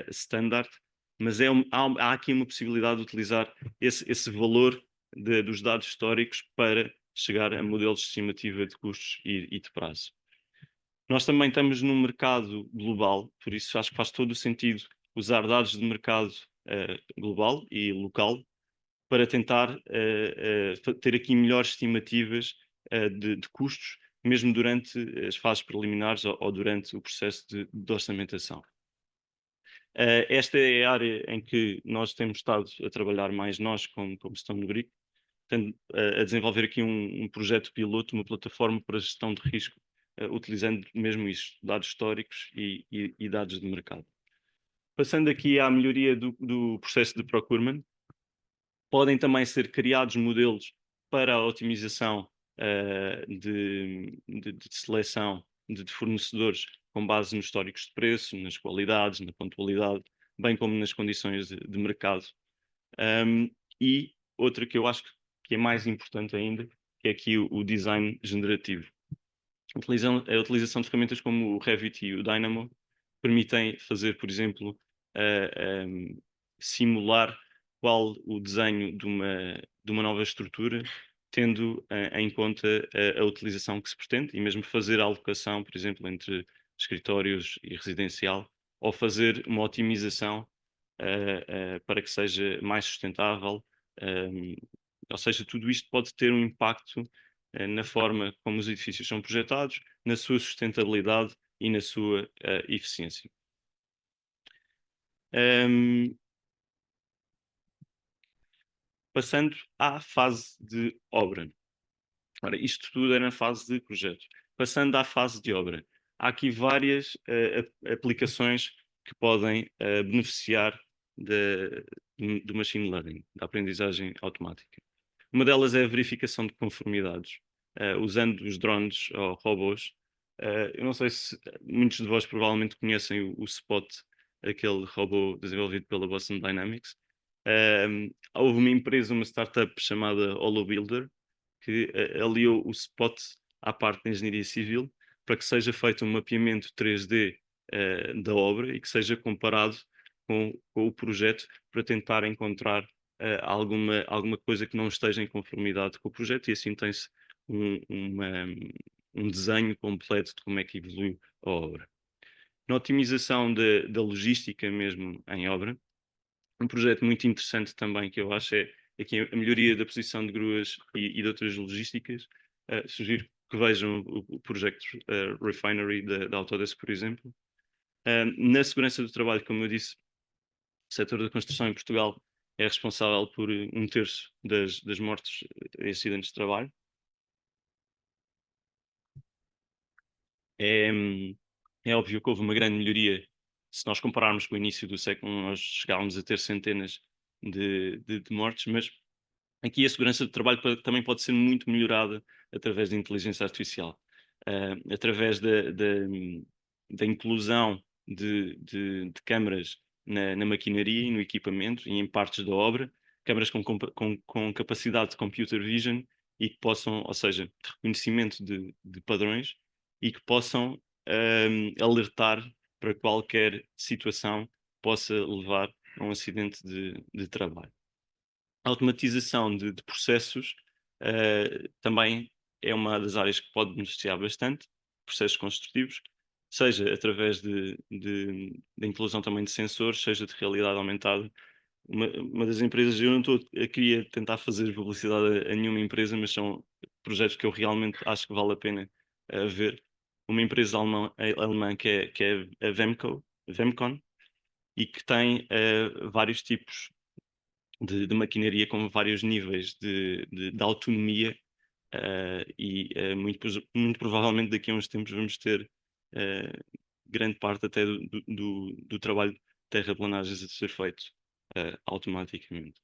standard, mas há aqui uma possibilidade de utilizar esse valor dos dados históricos para chegar a modelos de estimativa de custos e de prazo. Nós também estamos num mercado global, por isso acho que faz todo o sentido usar dados de mercado global e local para tentar ter aqui melhores estimativas de custos, mesmo durante as fases preliminares ou durante o processo de orçamentação. Esta é a área em que nós temos estado a trabalhar mais nós, como Stone Brick, a desenvolver aqui um projeto piloto, uma plataforma para gestão de risco, utilizando mesmo isso, dados históricos e dados de mercado. Passando aqui à melhoria do processo de procurement, podem também ser criados modelos para a otimização de seleção de fornecedores com base nos históricos de preço, nas qualidades, na pontualidade, bem como nas condições de mercado. E outra que eu acho que é mais importante ainda, que é aqui o design generativo. A utilização de ferramentas como o Revit e o Dynamo permitem fazer, por exemplo, simular qual o desenho de uma nova estrutura, tendo em conta a utilização que se pretende, e mesmo fazer a alocação, por exemplo, entre escritórios e residencial, ou fazer uma otimização para que seja mais sustentável. Ou seja, tudo isto pode ter um impacto na forma como os edifícios são projetados, na sua sustentabilidade e na sua eficiência. Passando à fase de obra. Ora, isto tudo é na fase de projeto. Passando à fase de obra, há aqui várias aplicações que podem beneficiar do machine learning, da aprendizagem automática. Uma delas é a verificação de conformidades, usando os drones ou robôs. Eu não sei se muitos de vós provavelmente conhecem o Spot, aquele robô desenvolvido pela Boston Dynamics. Houve uma empresa, uma startup chamada HoloBuilder, que aliou o Spot à parte de engenharia civil para que seja feito um mapeamento 3D da obra e que seja comparado com o projeto para tentar encontrar alguma coisa que não esteja em conformidade com o projeto, e assim tem-se um desenho completo de como é que evoluiu a obra. Na otimização da logística mesmo em obra, um projeto muito interessante também que eu acho é aqui a melhoria da posição de gruas e de outras logísticas. Sugiro que vejam o projeto Refinery da Autodesk, por exemplo. Na segurança do trabalho, como eu disse, o setor da construção em Portugal é responsável por 1/3 das mortes em acidentes de trabalho. É óbvio que houve uma grande melhoria. Se nós compararmos com o início do século, nós chegávamos a ter centenas de mortes, mas aqui a segurança do trabalho também pode ser muito melhorada através da inteligência artificial, através da inclusão de câmaras na maquinaria e no equipamento e em partes da obra, câmaras com capacidade de computer vision e que possam, ou seja, de reconhecimento de padrões, e que possam alertar para qualquer situação que possa levar a um acidente de trabalho. A automatização de processos também é uma das áreas que pode beneficiar bastante, processos construtivos, seja através da inclusão também de sensores, seja de realidade aumentada. Uma das empresas, eu não estou aqui a tentar fazer publicidade a nenhuma empresa, mas são projetos que eu realmente acho que vale a pena ver. Uma empresa alemã que é a Vemcon, e que tem vários tipos de maquinaria com vários níveis de autonomia, muito provavelmente daqui a uns tempos vamos ter grande parte até do trabalho de terraplanagens a ser feito automaticamente.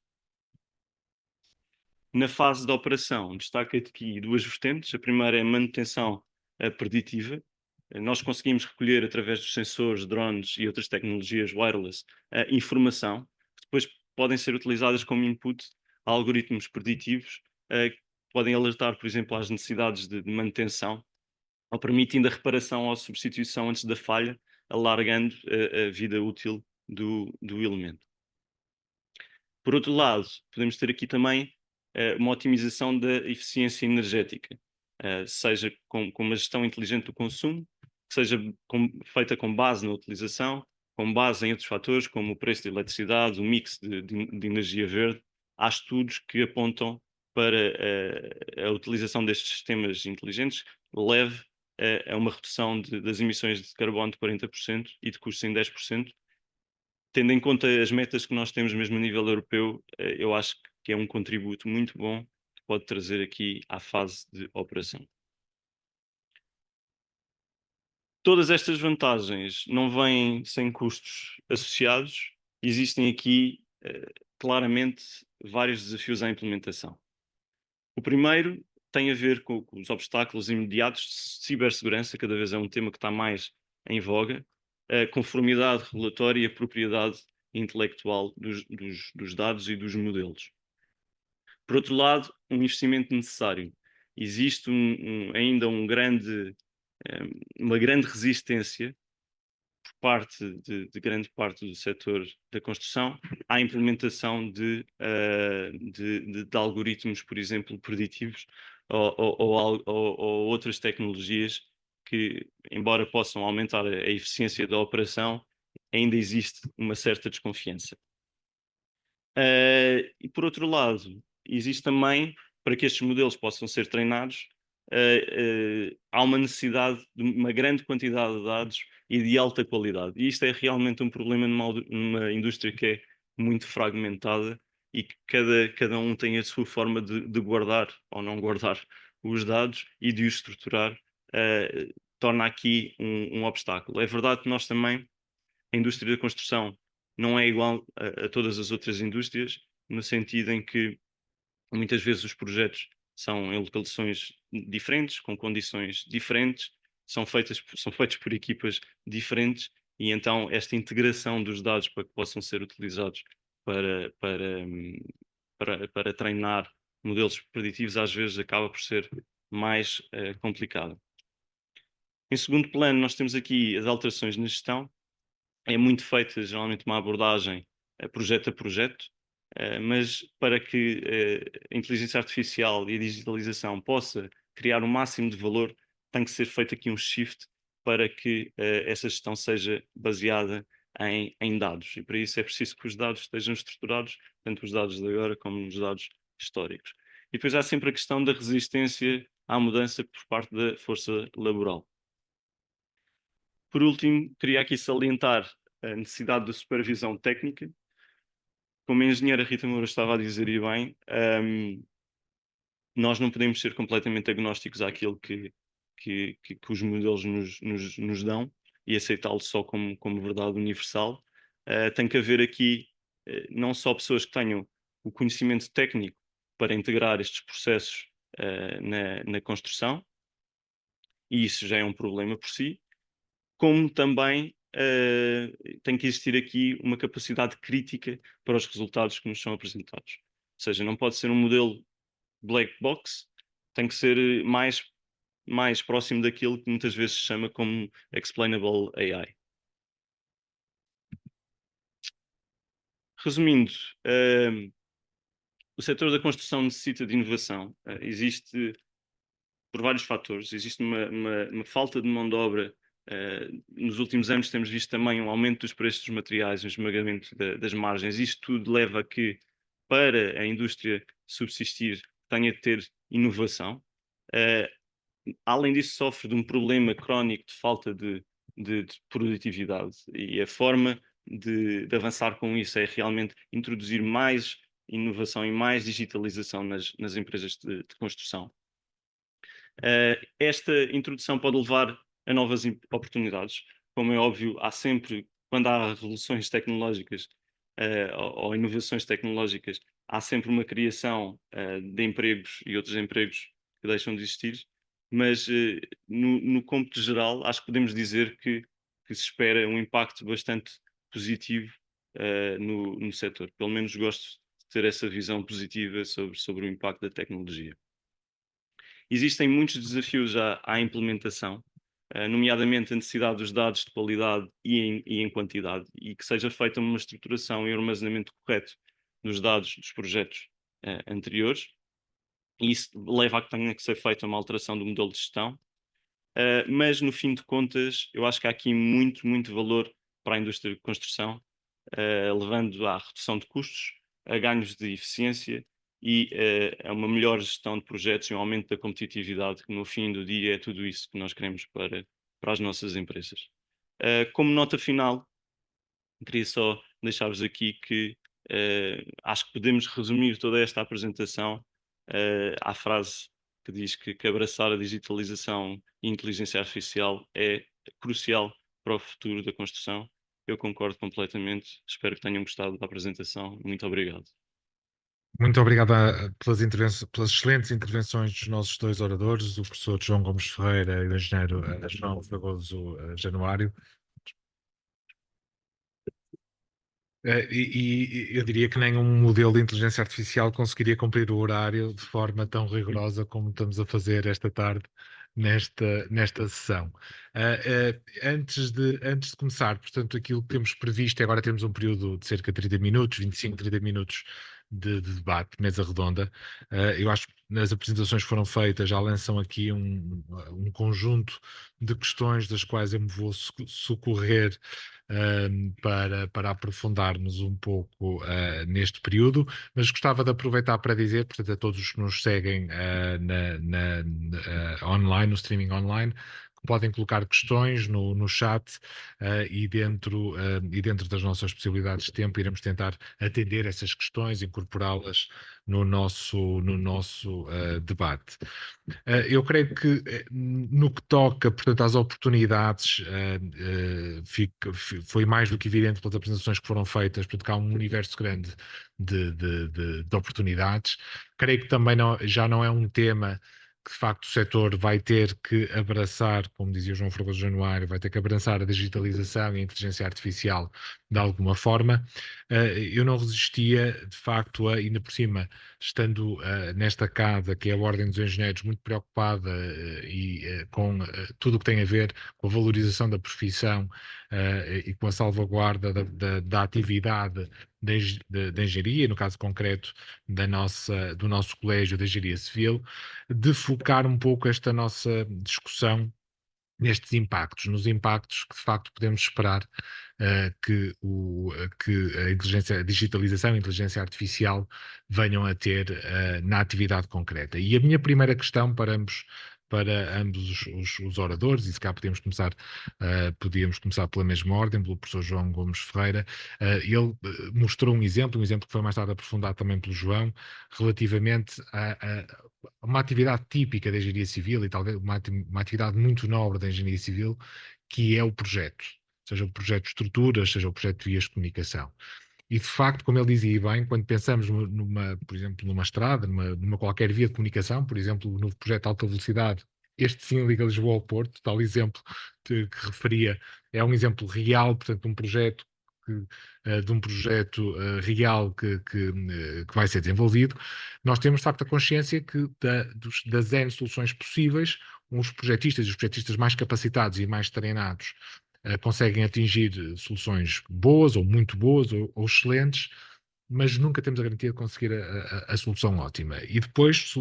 Na fase de operação, destaca aqui duas vertentes. A primeira é a manutenção preditiva. Nós conseguimos recolher, através dos sensores, drones e outras tecnologias wireless, informação que depois podem ser utilizadas como input a algoritmos preditivos, que podem alertar, por exemplo, às necessidades de manutenção, ou permitindo a reparação ou a substituição antes da falha, alargando a vida útil do elemento. Por outro lado, podemos ter aqui também uma otimização da eficiência energética, seja com uma gestão inteligente do consumo, que seja feita com base na utilização, com base em outros fatores, como o preço de eletricidade, o mix de energia verde, há estudos que apontam para a utilização destes sistemas inteligentes leve a uma redução das emissões de carbono de 40% e de custos em 10%. Tendo em conta as metas que nós temos mesmo a nível europeu, eu acho que é um contributo muito bom que pode trazer aqui à fase de operação. Todas estas vantagens não vêm sem custos associados. Existem aqui, claramente, vários desafios à implementação. O primeiro tem a ver com os obstáculos imediatos de cibersegurança, cada vez é um tema que está mais em voga, a conformidade regulatória e a propriedade intelectual dos dados e dos modelos. Por outro lado, um investimento necessário. Existe ainda uma grande resistência por parte de grande parte do setor da construção à implementação de algoritmos, por exemplo, preditivos ou outras tecnologias que, embora possam aumentar a eficiência da operação, ainda existe uma certa desconfiança. E por outro lado, existe também, para que estes modelos possam ser treinados, há uma necessidade de uma grande quantidade de dados e de alta qualidade. E isto é realmente um problema numa indústria que é muito fragmentada e que cada um tem a sua forma de guardar ou não guardar os dados e de os estruturar, torna aqui um obstáculo. É verdade que nós também, a indústria da construção, não é igual a todas as outras indústrias, no sentido em que muitas vezes os projetos são em localizações diferentes, com condições diferentes, são feitos por equipas diferentes, e então esta integração dos dados para que possam ser utilizados para treinar modelos preditivos às vezes acaba por ser mais complicado. Em segundo plano, nós temos aqui as alterações na gestão. É muito feita geralmente uma abordagem projeto a projeto, mas para que a inteligência artificial e a digitalização possa criar o máximo de valor, tem que ser feito aqui um shift para que essa gestão seja baseada em dados. E para isso é preciso que os dados estejam estruturados, tanto os dados de agora como os dados históricos. E depois há sempre a questão da resistência à mudança por parte da força laboral. Por último, queria aqui salientar a necessidade de supervisão técnica. Como a engenheira Rita Moura estava a dizer e bem, nós não podemos ser completamente agnósticos àquilo que os modelos nos dão e aceitá-lo só como verdade universal. Tem que haver aqui não só pessoas que tenham o conhecimento técnico para integrar estes processos na construção, e isso já é um problema por si, como também tem que existir aqui uma capacidade crítica para os resultados que nos são apresentados. Ou seja, não pode ser um modelo black box, tem que ser mais próximo daquilo que muitas vezes se chama como explainable AI. Resumindo, o setor da construção necessita de inovação. Existe por vários fatores. Existe uma falta de mão de obra. Nos últimos anos temos visto também um aumento dos preços dos materiais, um esmagamento das margens. Isto tudo leva a que, para a indústria subsistir, tenha de ter inovação. Além disso, sofre de um problema crónico de falta de produtividade, e a forma de avançar com isso é realmente introduzir mais inovação e mais digitalização nas empresas de construção. Esta introdução pode levar a novas oportunidades. Como é óbvio, há sempre, quando há revoluções tecnológicas ou inovações tecnológicas, há sempre uma criação de empregos e outros empregos que deixam de existir, mas no cômputo geral, acho que podemos dizer que se espera um impacto bastante positivo no setor. Pelo menos gosto de ter essa visão positiva sobre o impacto da tecnologia. Existem muitos desafios à implementação, nomeadamente a necessidade dos dados de qualidade e em quantidade, e que seja feita uma estruturação e armazenamento correto dos dados dos projetos anteriores. E isso leva a que tenha que ser feita uma alteração do modelo de gestão, mas no fim de contas eu acho que há aqui muito valor para a indústria de construção, levando à redução de custos, a ganhos de eficiência e a uma melhor gestão de projetos e um aumento da competitividade, que no fim do dia é tudo isso que nós queremos para as nossas empresas. Como nota final, queria só deixar-vos aqui que acho que podemos resumir toda esta apresentação à frase que diz que abraçar a digitalização e inteligência artificial é crucial para o futuro da construção. Eu concordo completamente. Espero que tenham gostado da apresentação. Muito obrigado. Muito obrigado pelas excelentes intervenções dos nossos dois oradores, o professor João Gomes Ferreira e o engenheiro João Fragoso Januário. E eu diria que nenhum modelo de inteligência artificial conseguiria cumprir o horário de forma tão rigorosa como estamos a fazer esta tarde nesta sessão. Antes de começar, portanto, aquilo que temos previsto, agora temos um período de cerca de 30 minutos, 25, 30 minutos de debate, mesa redonda. Eu acho que as apresentações foram feitas, já lançam aqui um conjunto de questões das quais eu me vou socorrer para aprofundarmos um pouco neste período, mas gostava de aproveitar para dizer, portanto, a todos os que nos seguem online, no streaming online, que podem colocar questões no chat e dentro das nossas possibilidades de tempo iremos tentar atender essas questões, incorporá-las no nosso debate. Eu creio que no que toca, portanto, às oportunidades, foi mais do que evidente pelas apresentações que foram feitas, portanto, que há um universo grande de oportunidades. Creio que também já não é um tema que de facto o setor vai ter que abraçar, como dizia o João Fragoso Januário, vai ter que abraçar a digitalização e a inteligência artificial de alguma forma. Eu não resistia, de facto, ainda por cima, estando nesta casa, que é a Ordem dos Engenheiros, muito preocupada com tudo o que tem a ver com a valorização da profissão e com a salvaguarda da atividade da engenharia, no caso concreto do nosso Colégio de Engenharia Civil, de focar um pouco esta nossa discussão nestes impactos, nos impactos que de facto podemos esperar que a digitalização e a inteligência artificial venham a ter na atividade concreta. E a minha primeira questão para ambos os oradores, e se cá podíamos começar pela mesma ordem, pelo professor João Gomes Ferreira. Ele mostrou um exemplo que foi mais tarde aprofundado também pelo João, relativamente a uma atividade típica da engenharia civil e talvez uma atividade muito nobre da engenharia civil, que é o projeto. Seja o projeto de estruturas, seja o projeto de vias de comunicação. E, de facto, como ele dizia bem, quando pensamos, por exemplo, numa estrada, numa qualquer via de comunicação, por exemplo, no projeto de alta velocidade, este sim liga Lisboa ao Porto, tal exemplo que referia, é um exemplo real, portanto, de um projeto real que vai ser desenvolvido. Nós temos, de facto, a consciência que das N soluções possíveis, os projetistas mais capacitados e mais treinados conseguem atingir soluções boas ou muito boas ou excelentes, mas nunca temos a garantia de conseguir a solução ótima. E depois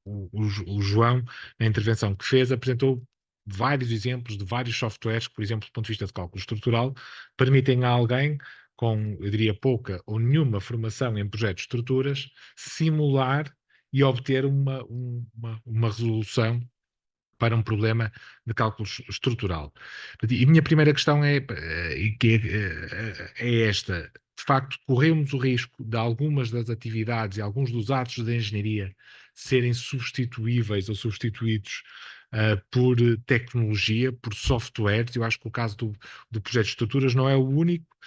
o João, na intervenção que fez, apresentou vários exemplos de vários softwares que, por exemplo, do ponto de vista de cálculo estrutural, permitem a alguém com, eu diria, pouca ou nenhuma formação em projetos de estruturas, simular e obter uma resolução para um problema de cálculo estrutural. E a minha primeira questão é esta. De facto, corremos o risco de algumas das atividades e alguns dos atos da engenharia serem substituíveis ou substituídos por tecnologia, por softwares. Eu acho que o caso do projeto de estruturas não é o único.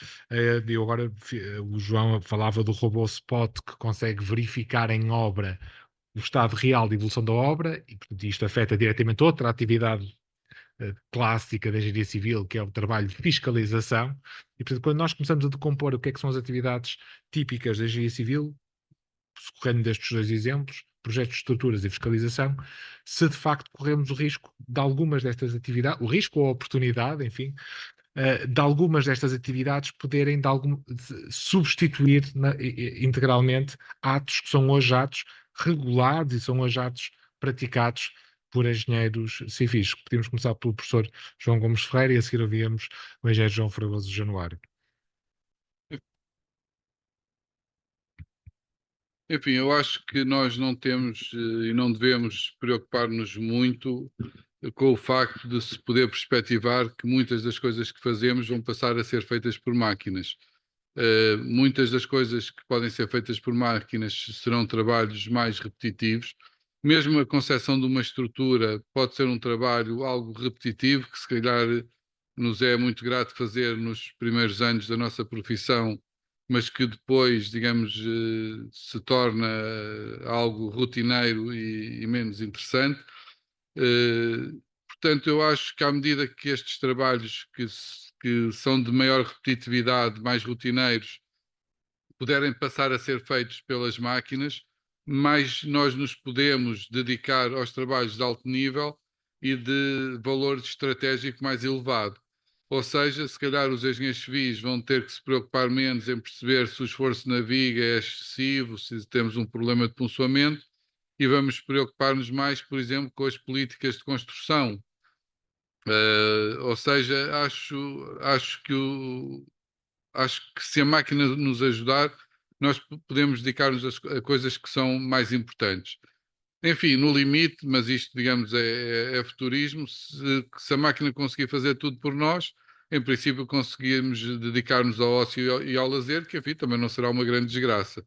O João falava do robô Spot, que consegue verificar em obra o estado real de evolução da obra, e portanto, isto afeta diretamente outra atividade clássica da engenharia civil, que é o trabalho de fiscalização. E portanto, quando nós começamos a decompor o que é que são as atividades típicas da engenharia civil, socorrendo destes dois exemplos, projetos de estruturas e fiscalização, se de facto corremos o risco de algumas destas atividades, o risco ou a oportunidade, enfim, de algumas destas atividades poderem substituir integralmente atos que são hoje atos regulados e são hoje atos praticados por engenheiros civis. Podemos começar pelo professor João Gomes Ferreira e a seguir ouvíamos o engenheiro João Fragoso Januário. Enfim, eu acho que nós não temos e não devemos preocupar-nos muito com o facto de se poder perspectivar que muitas das coisas que fazemos vão passar a ser feitas por máquinas. Muitas das coisas que podem ser feitas por máquinas serão trabalhos mais repetitivos. Mesmo a concepção de uma estrutura pode ser um trabalho algo repetitivo, que se calhar nos é muito grato fazer nos primeiros anos da nossa profissão, mas que depois, digamos, se torna algo rotineiro e menos interessante. Portanto, eu acho que à medida que estes trabalhos que são de maior repetitividade, mais rotineiros, puderem passar a ser feitos pelas máquinas, mais nós nos podemos dedicar aos trabalhos de alto nível e de valor estratégico mais elevado. Ou seja, se calhar os engenheiros civis vão ter que se preocupar menos em perceber se o esforço na viga é excessivo, se temos um problema de ponçoamento, e vamos preocupar-nos mais, por exemplo, com as políticas de construção. Ou seja, acho que se a máquina nos ajudar, nós podemos dedicar-nos a coisas que são mais importantes. Enfim, no limite, mas isto, digamos, é futurismo, se a máquina conseguir fazer tudo por nós, em princípio conseguimos dedicar-nos ao ócio e ao lazer, que enfim, também não será uma grande desgraça.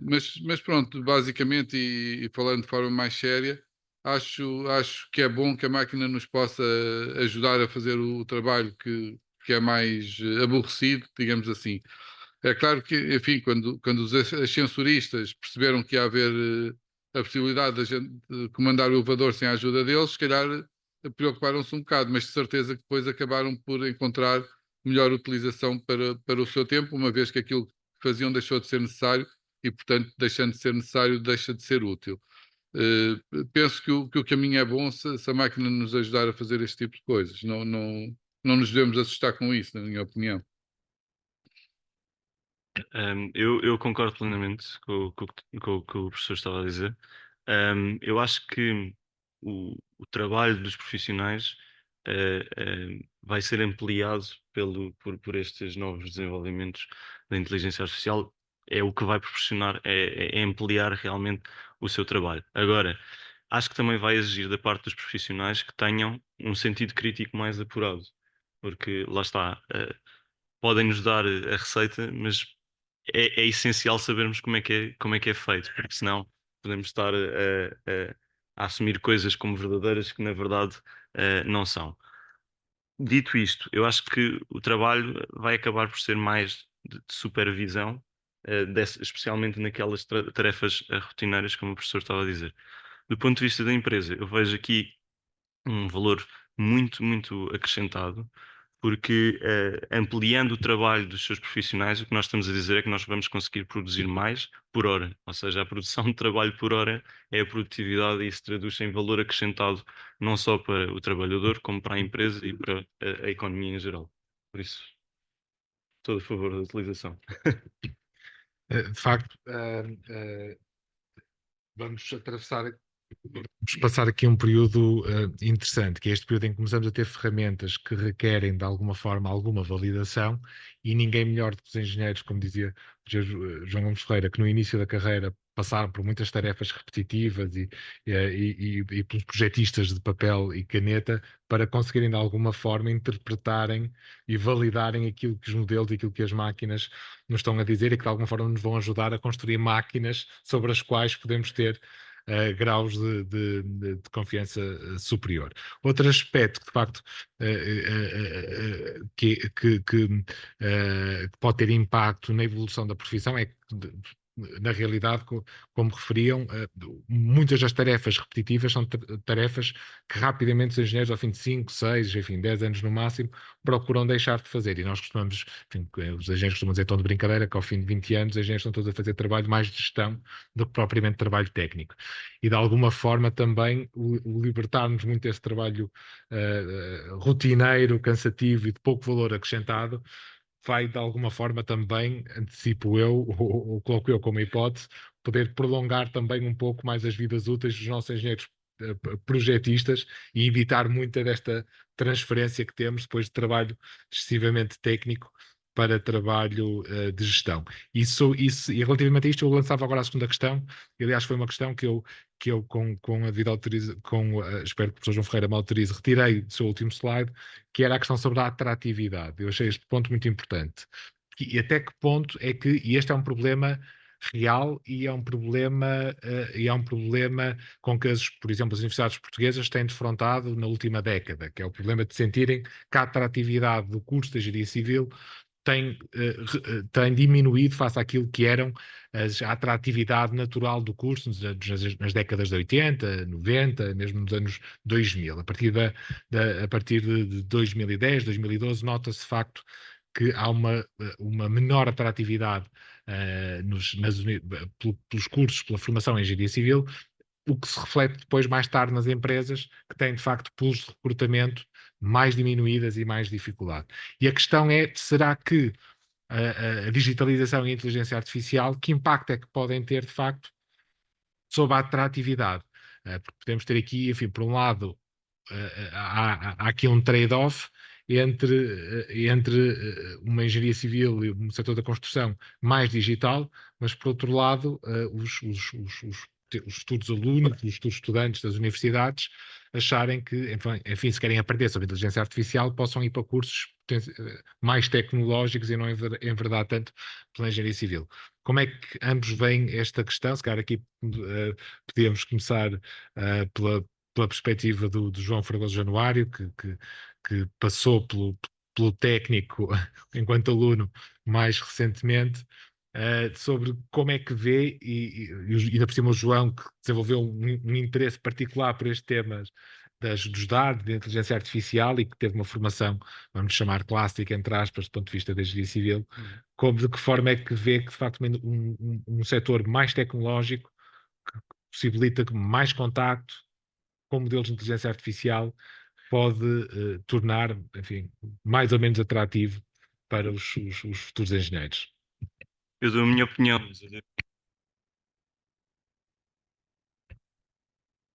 Mas pronto, basicamente, e falando de forma mais séria, acho que é bom que a máquina nos possa ajudar a fazer o trabalho que é mais aborrecido, digamos assim. É claro que, enfim, quando os ascensoristas perceberam que ia haver a possibilidade de a gente comandar o elevador sem a ajuda deles, se calhar preocuparam-se um bocado, mas de certeza que depois acabaram por encontrar melhor utilização para o seu tempo, uma vez que aquilo que faziam deixou de ser necessário e, portanto, deixando de ser necessário, deixa de ser útil. Penso que o caminho é bom se a máquina nos ajudar a fazer este tipo de coisas. Não nos devemos assustar com isso, na minha opinião. Eu concordo plenamente com o que o professor estava a dizer. Eu acho que o trabalho dos profissionais vai ser ampliado por estes novos desenvolvimentos da inteligência artificial. É o que vai proporcionar, é ampliar realmente o seu trabalho. Agora, acho que também vai exigir da parte dos profissionais que tenham um sentido crítico mais apurado, porque lá está, podem nos dar a receita, mas é essencial sabermos como é que é feito, porque senão podemos estar a assumir coisas como verdadeiras que na verdade não são. Dito isto, eu acho que o trabalho vai acabar por ser mais de supervisão, especialmente naquelas tarefas rotineiras, como o professor estava a dizer. Do ponto de vista da empresa, eu vejo aqui um valor muito, muito acrescentado, porque ampliando o trabalho dos seus profissionais, o que nós estamos a dizer é que nós vamos conseguir produzir mais por hora, ou seja, a produção de trabalho por hora é a produtividade e isso traduz em valor acrescentado não só para o trabalhador, como para a empresa e para a economia em geral. Por isso, estou a favor da utilização. De facto, vamos passar aqui um período interessante, que é este período em que começamos a ter ferramentas que requerem, de alguma forma, alguma validação, e ninguém melhor do que os engenheiros, como dizia o João Gomes Ferreira, que no início da carreira passaram por muitas tarefas repetitivas e pelos projetistas de papel e caneta, para conseguirem, de alguma forma, interpretarem e validarem aquilo que os modelos e aquilo que as máquinas nos estão a dizer e que, de alguma forma, nos vão ajudar a construir máquinas sobre as quais podemos ter graus de confiança superior. Outro aspecto que, de facto, que pode ter impacto na evolução da profissão é que, na realidade, como referiam, muitas das tarefas repetitivas são tarefas que rapidamente os engenheiros, ao fim de 5, 6, enfim, 10 anos no máximo, procuram deixar de fazer. E nós costumamos, enfim, os engenheiros costumam dizer, tão de brincadeira, que ao fim de 20 anos os engenheiros estão todos a fazer trabalho mais de gestão do que propriamente trabalho técnico. E de alguma forma também o libertar-nos muito desse trabalho rotineiro, cansativo e de pouco valor acrescentado vai de alguma forma também, antecipo eu, ou coloco eu como hipótese, poder prolongar também um pouco mais as vidas úteis dos nossos engenheiros projetistas e evitar muita desta transferência que temos depois de trabalho excessivamente técnico para trabalho de gestão. E relativamente a isto, eu lançava agora a segunda questão, e aliás foi uma questão que eu com a devida espero que o professor João Ferreira me autorize, retirei do seu último slide, que era a questão sobre a atratividade. Eu achei este ponto muito importante. E até que ponto é que, e este é um problema real e é um problema com que, por exemplo, as universidades portuguesas têm defrontado na última década, que é o problema de sentirem que a atratividade do curso de Engenharia Civil tem diminuído face àquilo que eram a atratividade natural do curso nas décadas de 80, 90, mesmo nos anos 2000. A partir de 2010, 2012, nota-se de facto que há uma menor atratividade pelos cursos, pela formação em Engenharia Civil, o que se reflete depois mais tarde nas empresas que têm de facto pools de recrutamento mais diminuídas e mais dificuldade. E a questão é, será que a digitalização e a inteligência artificial, que impacto é que podem ter de facto sobre a atratividade? Porque podemos ter aqui, enfim, por um lado, há aqui um trade-off entre uma engenharia civil e um setor da construção mais digital, mas por outro lado, os futuros alunos, os futuros estudantes das universidades acharem que, enfim, se querem aprender sobre inteligência artificial, possam ir para cursos mais tecnológicos e não enverdar tanto pela engenharia civil. Como é que ambos veem esta questão? Se calhar aqui podíamos começar pela perspectiva do João Fragoso Januário, que passou pelo técnico enquanto aluno mais recentemente, sobre como é que vê, e ainda por cima o João, que desenvolveu um interesse particular por estes temas dos dados, da inteligência artificial, e que teve uma formação, vamos chamar clássica, entre aspas, do ponto de vista da engenharia civil, de que forma é que vê que, de facto, um setor mais tecnológico, que possibilita mais contacto com modelos de inteligência artificial, pode tornar, enfim, mais ou menos atrativo para os futuros engenheiros. Eu dou a minha opinião.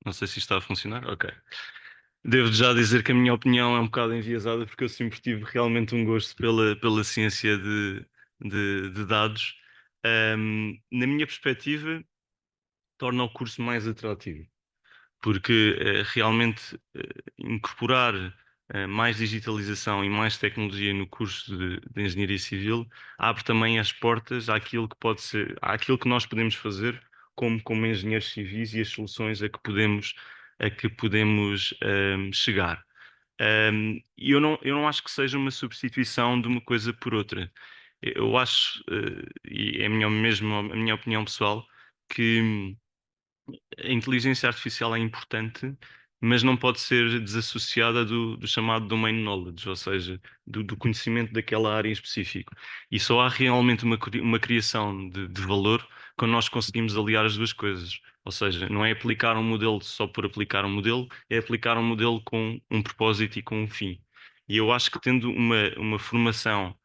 Não sei se isto está a funcionar. Ok. Devo já dizer que a minha opinião é um bocado enviesada, porque eu sempre tive realmente um gosto pela ciência de dados. Na minha perspectiva, torna o curso mais atrativo, porque realmente incorporar mais digitalização e mais tecnologia no curso de Engenharia Civil abre também as portas àquilo que pode ser, àquilo que nós podemos fazer como engenheiros civis e as soluções a que podemos chegar. E eu não acho que seja uma substituição de uma coisa por outra. Eu acho, e é mesmo a minha opinião pessoal, que a inteligência artificial é importante, mas não pode ser desassociada do chamado domain knowledge, ou seja, do conhecimento daquela área em específico. E só há realmente uma criação de valor quando nós conseguimos aliar as duas coisas. Ou seja, não é aplicar um modelo só por aplicar um modelo, é aplicar um modelo com um propósito e com um fim. E eu acho que tendo uma formação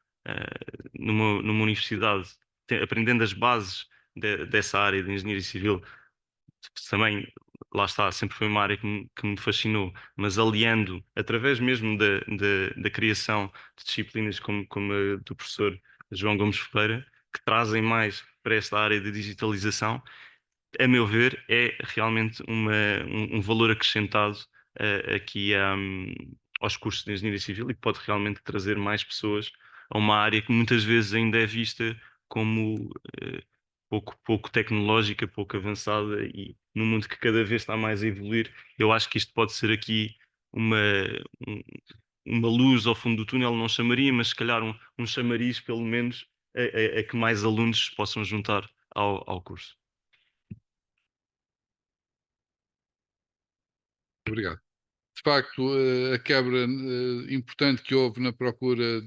numa universidade, aprendendo as bases dessa área de engenharia civil, também, lá está, sempre foi uma área que me fascinou, mas aliando, através mesmo da criação de disciplinas como a do professor João Gomes Ferreira, que trazem mais para esta área de digitalização, a meu ver, é realmente um valor acrescentado aqui aos cursos de Engenharia Civil, e pode realmente trazer mais pessoas a uma área que muitas vezes ainda é vista como pouco tecnológica, pouco avançada, e num mundo que cada vez está mais a evoluir, eu acho que isto pode ser aqui uma, um- uma luz ao fundo do túnel, não chamaria, mas se calhar um chamariz, pelo menos, a que mais alunos se possam juntar ao curso. Obrigado. De facto, a quebra importante que houve na procura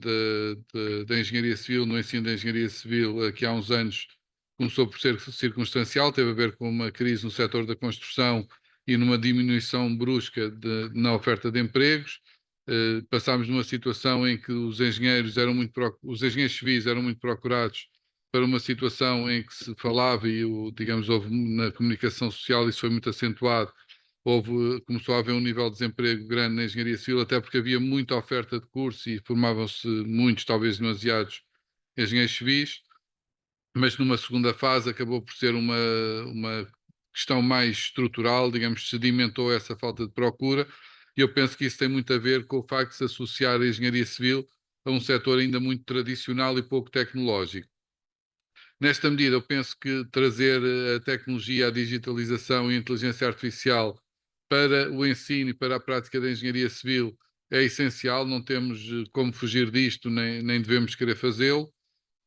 da engenharia civil, no ensino da engenharia civil, aqui há uns anos, começou por ser circunstancial, teve a ver com uma crise no setor da construção e numa diminuição brusca na oferta de empregos. Passámos numa situação em que os engenheiros civis eram muito procurados, para uma situação em que se falava, e digamos, houve na comunicação social, isso foi muito acentuado, começou a haver um nível de desemprego grande na engenharia civil, até porque havia muita oferta de curso e formavam-se muitos, talvez demasiados, engenheiros civis, mas numa segunda fase acabou por ser uma questão mais estrutural, digamos, sedimentou essa falta de procura, e eu penso que isso tem muito a ver com o facto de se associar a engenharia civil a um setor ainda muito tradicional e pouco tecnológico. Nesta medida, eu penso que trazer a tecnologia, a digitalização e a inteligência artificial para o ensino e para a prática da engenharia civil é essencial, não temos como fugir disto, nem devemos querer fazê-lo,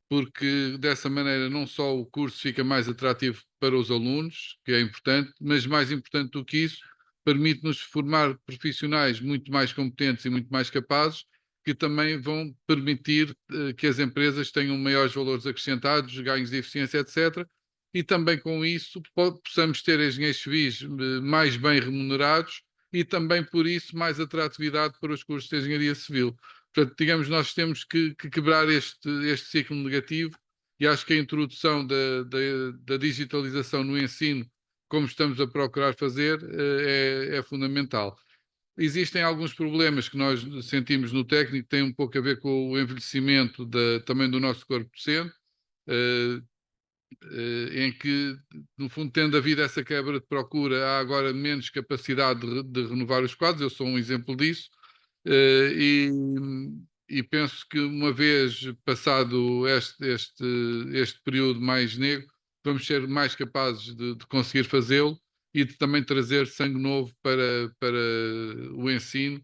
porque dessa maneira não só o curso fica mais atrativo para os alunos, que é importante, mas mais importante do que isso, permite-nos formar profissionais muito mais competentes e muito mais capazes, que também vão permitir que as empresas tenham maiores valores acrescentados, ganhos de eficiência, etc. E também com isso possamos ter engenheiros civis mais bem remunerados e também por isso mais atratividade para os cursos de engenharia civil. Portanto, digamos, nós temos que quebrar este ciclo negativo, e acho que a introdução da digitalização no ensino, como estamos a procurar fazer, é fundamental. Existem alguns problemas que nós sentimos no técnico, que têm um pouco a ver com o envelhecimento também do nosso corpo docente, em que, no fundo, tendo havido essa quebra de procura, há agora menos capacidade de renovar os quadros. Eu sou um exemplo disso. E penso que uma vez passado este período mais negro, vamos ser mais capazes de conseguir fazê-lo e de também trazer sangue novo para o ensino,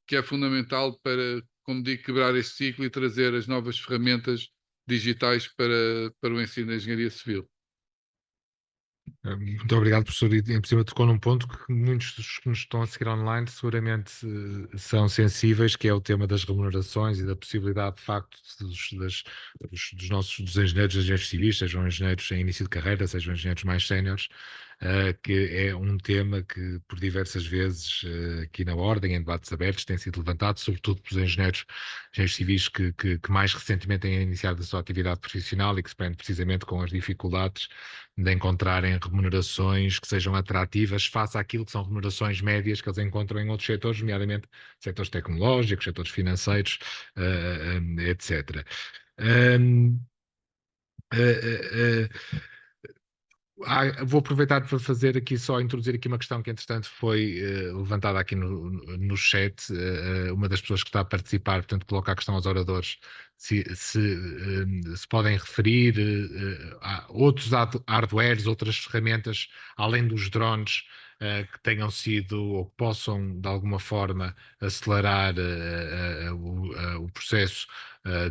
que é fundamental para, como digo, quebrar este ciclo e trazer as novas ferramentas digitais para o ensino da engenharia civil. Muito obrigado, professor. E em cima tocou num ponto que muitos dos que nos estão a seguir online seguramente são sensíveis, que é o tema das remunerações e da possibilidade, de facto, dos engenheiros civis, sejam engenheiros em início de carreira, sejam engenheiros mais séniores, que é um tema que, por diversas vezes, aqui na Ordem, em debates abertos, tem sido levantado, sobretudo pelos engenheiros civis que mais recentemente têm iniciado a sua atividade profissional e que se prende precisamente com as dificuldades de encontrarem remunerações que sejam atrativas face àquilo que são remunerações médias que eles encontram em outros setores, nomeadamente setores tecnológicos, setores financeiros, etc. Vou aproveitar para fazer aqui só, introduzir aqui uma questão que entretanto foi levantada aqui no chat. Uma das pessoas que está a participar, portanto, coloca a questão aos oradores se podem referir a outros hardwares, outras ferramentas, além dos drones, que tenham sido ou que possam de alguma forma acelerar o processo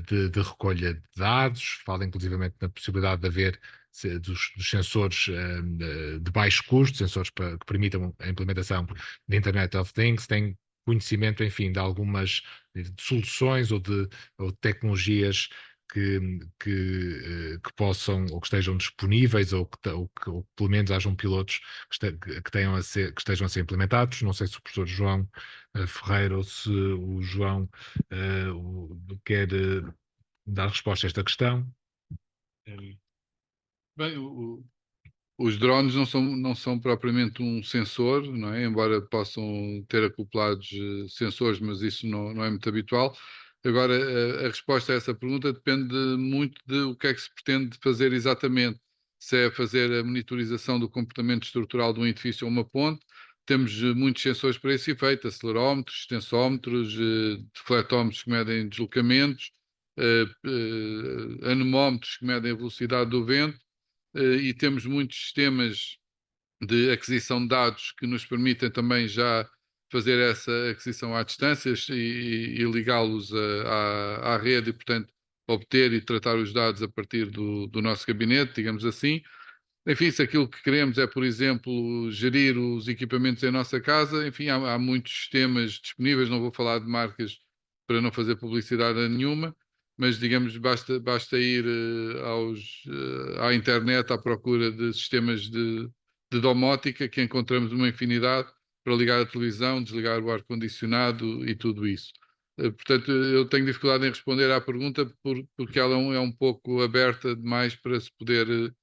de recolha de dados. Fala inclusivamente na possibilidade de haver dos sensores de baixo custo, sensores que permitam a implementação da Internet of Things. Tem conhecimento, enfim, de algumas soluções ou de tecnologias que possam ou que estejam disponíveis ou que pelo menos hajam pilotos que estejam a ser implementados. Não sei se o professor João Ferreira ou se o João quer dar resposta a esta questão. Bem, os drones não são propriamente um sensor, não é? Embora possam ter acoplados sensores, mas isso não é muito habitual. Agora, a resposta a essa pergunta depende muito de o que é que se pretende fazer exatamente. Se é fazer a monitorização do comportamento estrutural de um edifício ou uma ponte, temos muitos sensores para esse efeito: acelerómetros, tensómetros, defletómetros que medem deslocamentos, anemómetros que medem a velocidade do vento. E temos muitos sistemas de aquisição de dados que nos permitem também já fazer essa aquisição à distância e ligá-los à rede e, portanto, obter e tratar os dados a partir do nosso gabinete, digamos assim. Enfim, se aquilo que queremos é, por exemplo, gerir os equipamentos em nossa casa, enfim, há muitos sistemas disponíveis. Não vou falar de marcas para não fazer publicidade a nenhuma, mas digamos, basta ir à internet à procura de sistemas de domótica, que encontramos uma infinidade para ligar a televisão, desligar o ar-condicionado e tudo isso. Portanto, eu tenho dificuldade em responder à pergunta porque ela é um pouco aberta demais para se poder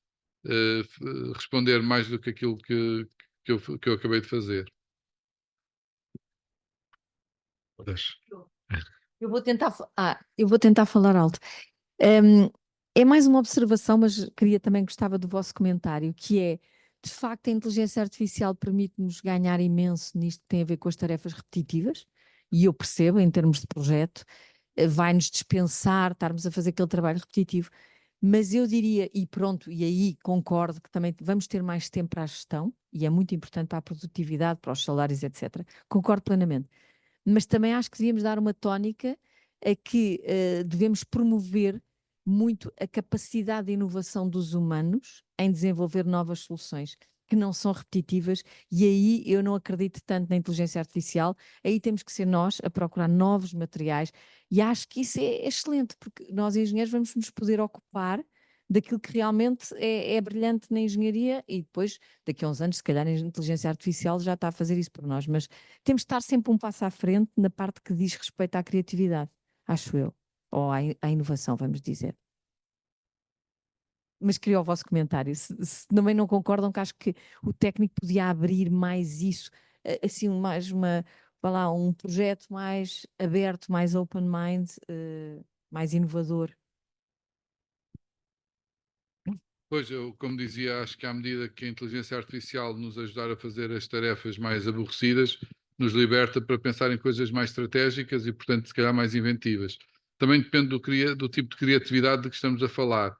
responder mais do que aquilo que eu acabei de fazer. Eu vou tentar falar alto. É mais uma observação, mas gostava do vosso comentário, que é, de facto, a inteligência artificial permite-nos ganhar imenso nisto que tem a ver com as tarefas repetitivas, e eu percebo, em termos de projeto, vai-nos dispensar estarmos a fazer aquele trabalho repetitivo, mas eu diria, e pronto, e aí concordo que também vamos ter mais tempo para a gestão, e é muito importante para a produtividade, para os salários, etc. Concordo plenamente. Mas também acho que devíamos dar uma tónica a que devemos promover muito a capacidade de inovação dos humanos em desenvolver novas soluções que não são repetitivas, e aí eu não acredito tanto na inteligência artificial. Aí temos que ser nós a procurar novos materiais, e acho que isso é excelente, porque nós engenheiros vamos nos poder ocupar daquilo que realmente é brilhante na engenharia, e depois, daqui a uns anos, se calhar a inteligência artificial já está a fazer isso por nós, mas temos de estar sempre um passo à frente na parte que diz respeito à criatividade, acho eu, ou à inovação, vamos dizer. Mas queria o vosso comentário. Se também não concordam, que acho que o técnico podia abrir mais isso, assim, mais vá lá, um projeto mais aberto, mais open mind, mais inovador. Pois, eu, como dizia, acho que à medida que a inteligência artificial nos ajudar a fazer as tarefas mais aborrecidas, nos liberta para pensar em coisas mais estratégicas e, portanto, se calhar mais inventivas. Também depende do tipo de criatividade de que estamos a falar.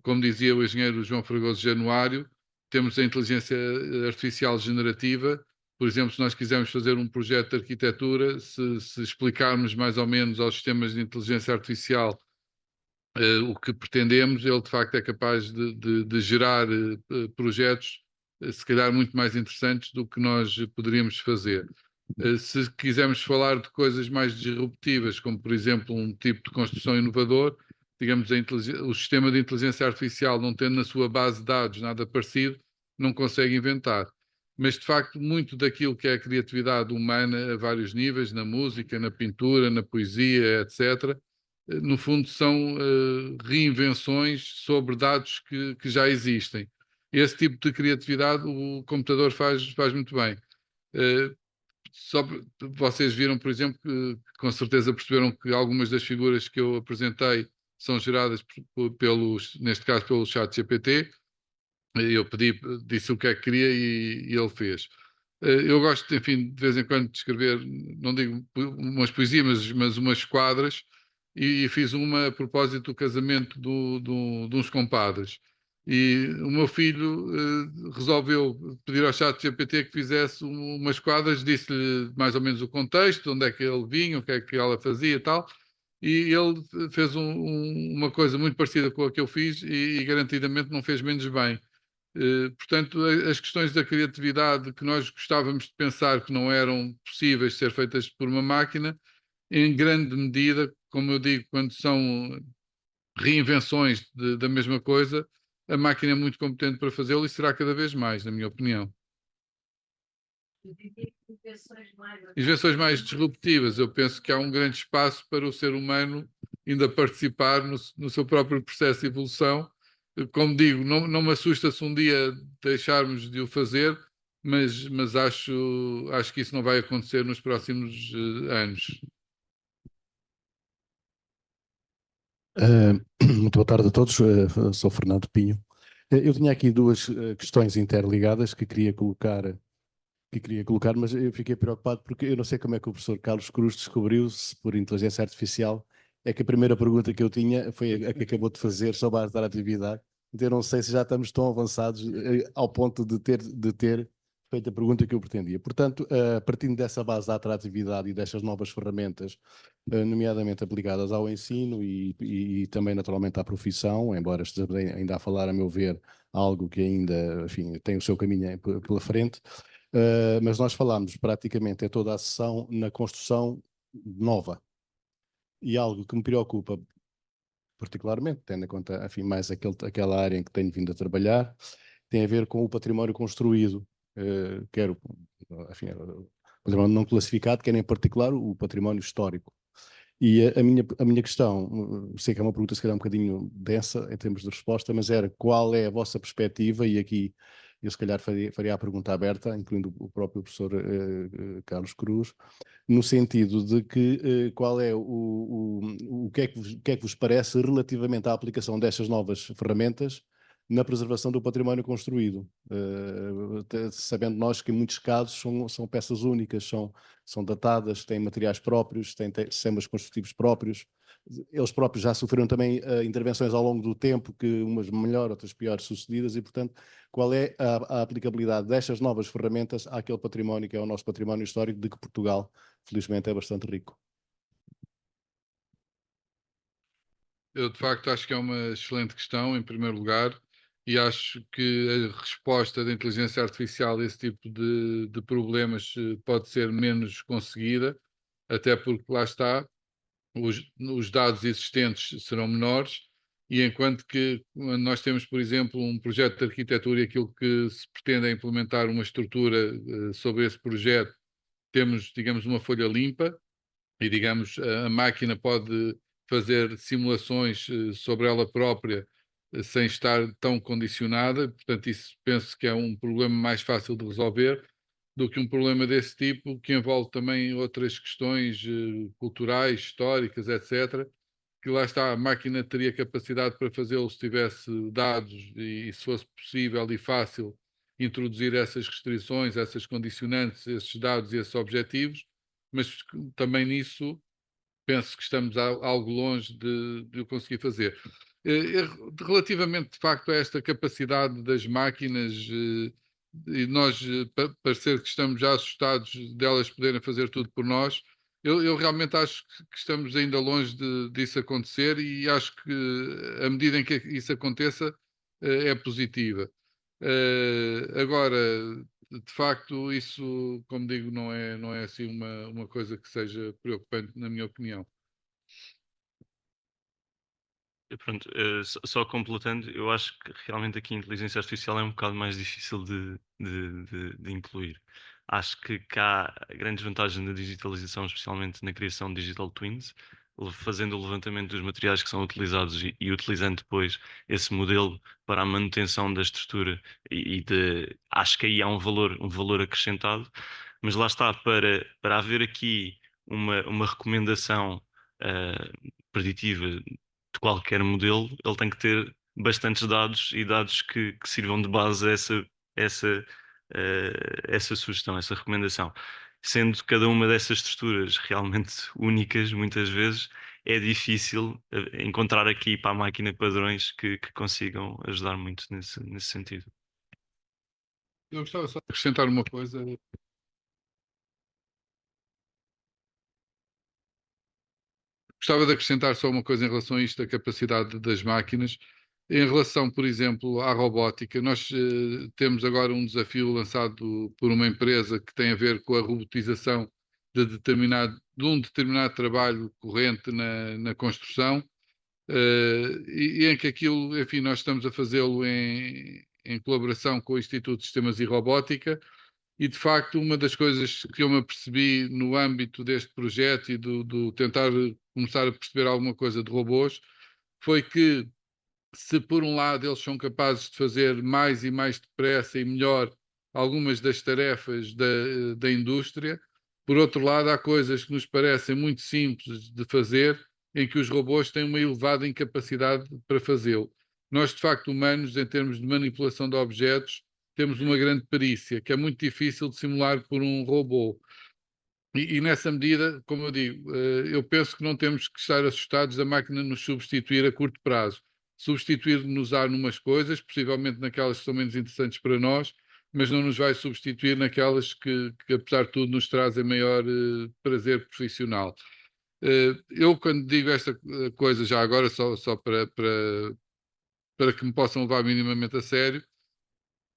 Como dizia o engenheiro João Fragoso Januário, temos a inteligência artificial generativa. Por exemplo, se nós quisermos fazer um projeto de arquitetura, se explicarmos mais ou menos aos sistemas de inteligência artificial o que pretendemos, ele de facto é capaz de gerar projetos, se calhar muito mais interessantes do que nós poderíamos fazer. Se quisermos falar de coisas mais disruptivas, como por exemplo um tipo de construção inovador, digamos, o sistema de inteligência artificial, não tendo na sua base de dados nada parecido, não consegue inventar. Mas de facto, muito daquilo que é a criatividade humana a vários níveis, na música, na pintura, na poesia, etc., no fundo são reinvenções sobre dados que já existem. Esse tipo de criatividade o computador faz muito bem. Vocês viram, por exemplo, que com certeza perceberam que algumas das figuras que eu apresentei são geradas neste caso, pelo ChatGPT. Eu disse o que é que queria e ele fez. Eu gosto, enfim, de vez em quando de escrever, não digo umas poesias, mas umas quadras, e fiz uma a propósito do casamento de uns compadres. E o meu filho resolveu pedir ao ChatGPT que fizesse umas quadras, disse-lhe mais ou menos o contexto, onde é que ele vinha, o que é que ela fazia e tal, e ele fez uma coisa muito parecida com a que eu fiz e garantidamente não fez menos bem. Portanto, as questões da criatividade que nós gostávamos de pensar que não eram possíveis de ser feitas por uma máquina, em grande medida, como eu digo, quando são reinvenções da mesma coisa, a máquina é muito competente para fazê-lo e será cada vez mais, na minha opinião. Invenções mais disruptivas, eu penso que há um grande espaço para o ser humano ainda participar no seu próprio processo de evolução. Como digo, não me assusta se um dia deixarmos de o fazer, mas acho que isso não vai acontecer nos próximos anos. Muito boa tarde a todos, sou Fernando Pinho. Eu tinha aqui duas questões interligadas que queria colocar, mas eu fiquei preocupado porque eu não sei como é que o professor Carlos Cruz descobriu-se por inteligência artificial. É que a primeira pergunta que eu tinha foi a que acabou de fazer sobre a atividade. Então eu não sei se já estamos tão avançados ao ponto de ter feito a pergunta que eu pretendia. Portanto, partindo dessa base da atratividade e destas novas ferramentas, nomeadamente aplicadas ao ensino e também naturalmente à profissão, embora estejamos ainda a falar, a meu ver, algo que ainda, enfim, tem o seu caminho pela frente, mas nós falamos praticamente em toda a sessão na construção nova. E algo que me preocupa particularmente, tendo em conta, enfim, mais aquela área em que tenho vindo a trabalhar, tem a ver com o património construído, quer enfim, o património não classificado, quer em particular o património histórico. E a minha questão, sei que é uma pergunta se calhar um bocadinho densa em termos de resposta, mas era qual é a vossa perspectiva, e aqui eu se calhar faria a pergunta aberta, incluindo o próprio professor Carlos Cruz, no sentido de que qual é o que é que vos parece relativamente à aplicação destas novas ferramentas na preservação do património construído, sabendo nós que em muitos casos são peças únicas, são datadas, têm materiais próprios, têm sistemas construtivos próprios. Eles próprios já sofreram também intervenções ao longo do tempo, que umas melhor, outras piores sucedidas, e portanto, qual é a aplicabilidade destas novas ferramentas àquele património que é o nosso património histórico, de que Portugal, felizmente, é bastante rico? Eu, de facto, acho que é uma excelente questão, em primeiro lugar, e acho que a resposta da inteligência artificial a esse tipo de problemas pode ser menos conseguida, até porque lá está, os dados existentes serão menores, e enquanto que quando nós temos, por exemplo, um projeto de arquitetura e aquilo que se pretende é implementar uma estrutura sobre esse projeto, temos, digamos, uma folha limpa, e, digamos, a máquina pode fazer simulações sobre ela própria sem estar tão condicionada. Portanto, isso penso que é um problema mais fácil de resolver do que um problema desse tipo, que envolve também outras questões culturais, históricas, etc., que lá está, a máquina teria capacidade para fazê-lo se tivesse dados e se fosse possível e fácil introduzir essas restrições, essas condicionantes, esses dados e esses objetivos, mas também nisso penso que estamos algo longe de o conseguir fazer. Relativamente, de facto, a esta capacidade das máquinas, e nós parecer que estamos já assustados delas poderem fazer tudo por nós, eu realmente acho que estamos ainda longe disso acontecer, e acho que a medida em que isso aconteça é positiva. Agora, de facto, isso, como digo, não é assim uma coisa que seja preocupante, na minha opinião. Pronto, só completando, eu acho que realmente aqui a inteligência artificial é um bocado mais difícil de incluir. Acho que há grandes vantagens na digitalização, especialmente na criação de digital twins, fazendo o levantamento dos materiais que são utilizados e utilizando depois esse modelo para a manutenção da estrutura acho que aí há um valor acrescentado, mas lá está, para haver aqui uma recomendação preditiva de qualquer modelo, ele tem que ter bastantes dados e dados que sirvam de base a essa sugestão, essa recomendação. Sendo cada uma dessas estruturas realmente únicas, muitas vezes é difícil encontrar aqui para a máquina padrões que consigam ajudar muito nesse sentido. Eu gostava só de acrescentar uma coisa. Gostava de acrescentar só uma coisa em relação a isto, da capacidade das máquinas. Em relação, por exemplo, à robótica, nós temos agora um desafio lançado por uma empresa que tem a ver com a robotização de um determinado trabalho corrente na construção, e em que aquilo, enfim, nós estamos a fazê-lo em colaboração com o Instituto de Sistemas e Robótica. E, de facto, uma das coisas que eu me apercebi no âmbito deste projeto e do tentar começar a perceber alguma coisa de robôs, foi que, se por um lado eles são capazes de fazer mais e mais depressa e melhor algumas das tarefas da indústria, por outro lado há coisas que nos parecem muito simples de fazer, em que os robôs têm uma elevada incapacidade para fazê-lo. Nós, de facto, humanos, em termos de manipulação de objetos, temos uma grande perícia, que é muito difícil de simular por um robô. E nessa medida, como eu digo, eu penso que não temos que estar assustados da máquina nos substituir a curto prazo. Substituir-nos há numas coisas, possivelmente naquelas que são menos interessantes para nós, mas não nos vai substituir naquelas que apesar de tudo, nos trazem maior prazer profissional. Eu, quando digo esta coisa, já agora, só para que me possam levar minimamente a sério,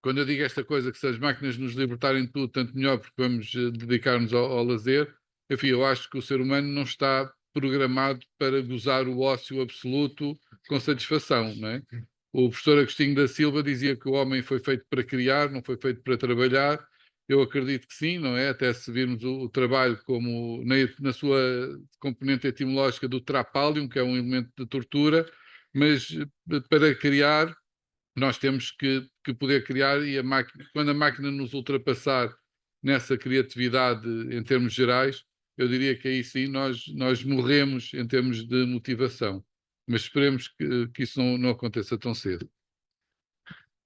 quando eu digo esta coisa, que se as máquinas nos libertarem de tudo, tanto melhor, porque vamos dedicar-nos ao lazer, enfim, eu acho que o ser humano não está programado para gozar o ócio absoluto com satisfação, não é? O professor Agostinho da Silva dizia que o homem foi feito para criar, não foi feito para trabalhar. Eu acredito que sim, não é? Até se virmos o trabalho como na sua componente etimológica do trapalium, que é um elemento de tortura, mas para criar nós temos que poder criar, e quando a máquina nos ultrapassar nessa criatividade em termos gerais, eu diria que aí sim nós morremos em termos de motivação. Mas esperemos que isso não aconteça tão cedo.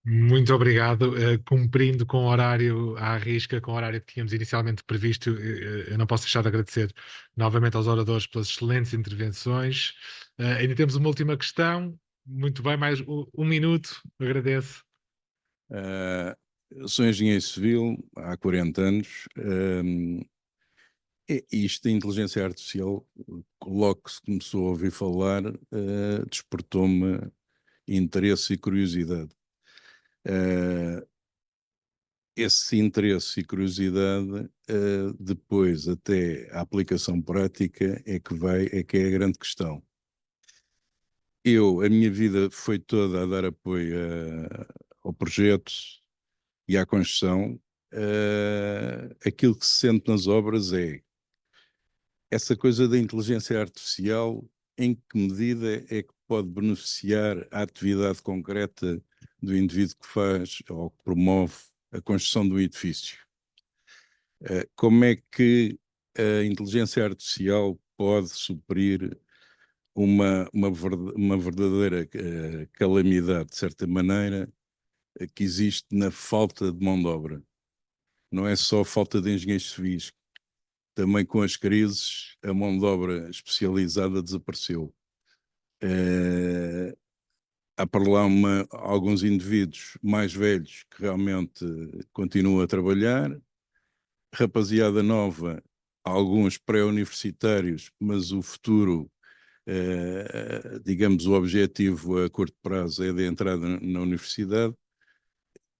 Muito obrigado. Cumprindo com o horário à risca, com o horário que tínhamos inicialmente previsto, eu não posso deixar de agradecer novamente aos oradores pelas excelentes intervenções. Ainda temos uma última questão. Muito bem, mais um minuto. Agradeço. Eu sou engenheiro civil há 40 anos. E isto da inteligência artificial, logo que se começou a ouvir falar, despertou-me interesse e curiosidade. Esse interesse e curiosidade, depois até a aplicação prática é que é a grande questão. A minha vida foi toda a dar apoio ao projeto e à construção. Aquilo que se sente nas obras é essa coisa da inteligência artificial, em que medida é que pode beneficiar a atividade concreta do indivíduo que faz ou que promove a construção do edifício? Como é que a inteligência artificial pode suprir uma verdadeira calamidade, de certa maneira, que existe na falta de mão de obra? Não é só falta de engenheiros civis. Também com as crises, a mão de obra especializada desapareceu. Há para lá alguns indivíduos mais velhos que realmente continuam a trabalhar, rapaziada nova, alguns pré-universitários, mas o futuro, digamos, o objetivo a curto prazo é de entrada na universidade,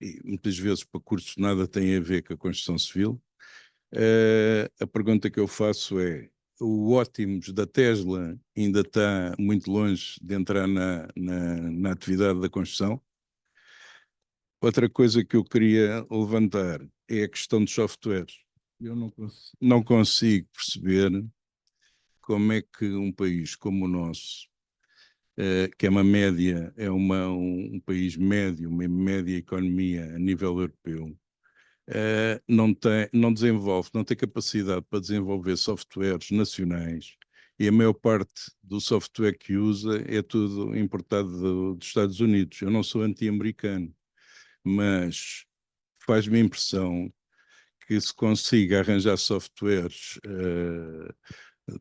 e muitas vezes para cursos nada tem a ver com a construção civil. A pergunta que eu faço é: o Optimus da Tesla ainda está muito longe de entrar na atividade da construção? Outra coisa que eu queria levantar é a questão dos softwares. Eu não consigo perceber como é que um país como o nosso, que é um país médio, uma média economia a nível europeu, não desenvolve, não tem capacidade para desenvolver softwares nacionais, e a maior parte do software que usa é tudo importado dos Estados Unidos. Eu não sou anti-americano, mas faz-me a impressão que se consiga arranjar softwares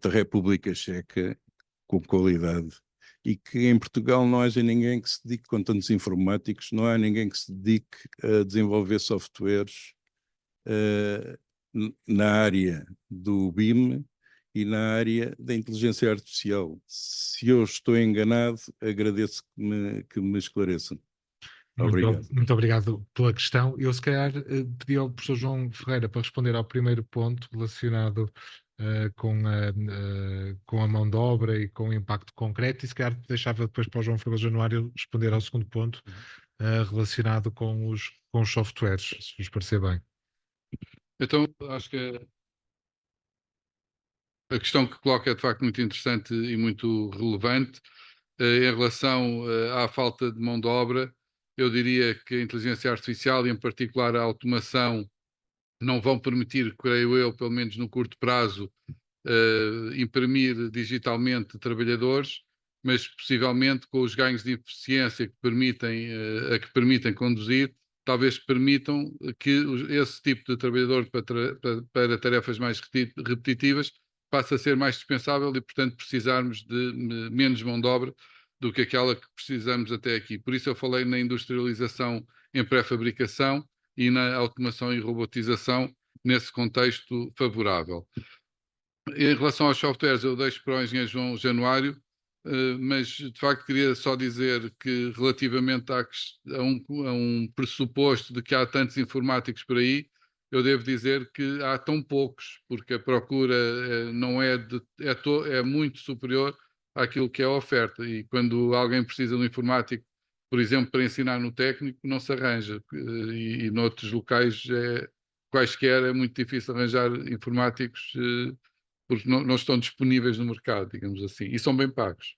da República Checa com qualidade, e que em Portugal não haja ninguém que se dedique, com tantos informáticos, não há ninguém que se dedique a desenvolver softwares na área do BIM e na área da inteligência artificial. Se eu estou enganado, agradeço que me esclareçam. Obrigado. Muito obrigado pela questão. Eu, se calhar, pedi ao professor João Ferreira para responder ao primeiro ponto relacionado com a mão de obra e com o impacto concreto, e se calhar deixava depois para o João Ferreira Januário responder ao segundo ponto relacionado com os softwares, se vos parecer bem. Então, acho que a questão que coloca é de facto muito interessante e muito relevante. Em relação à falta de mão de obra, eu diria que a inteligência artificial, e em particular a automação, não vão permitir, creio eu, pelo menos no curto prazo, imprimir digitalmente trabalhadores, mas possivelmente com os ganhos de eficiência que permitem conduzir, talvez permitam que esse tipo de trabalhador para tarefas mais repetitivas passe a ser mais dispensável, e, portanto, precisarmos de menos mão de obra do que aquela que precisamos até aqui. Por isso eu falei na industrialização em pré-fabricação e na automação e robotização nesse contexto favorável. Em relação aos softwares, eu deixo para o engenheiro João Januário, mas de facto queria só dizer que, relativamente a um pressuposto de que há tantos informáticos por aí, eu devo dizer que há tão poucos, porque a procura não é muito superior àquilo que é a oferta, e quando alguém precisa de um informático, por exemplo, para ensinar no técnico, não se arranja, e noutros locais quaisquer é muito difícil arranjar informáticos porque não estão disponíveis no mercado, digamos assim, e são bem pagos.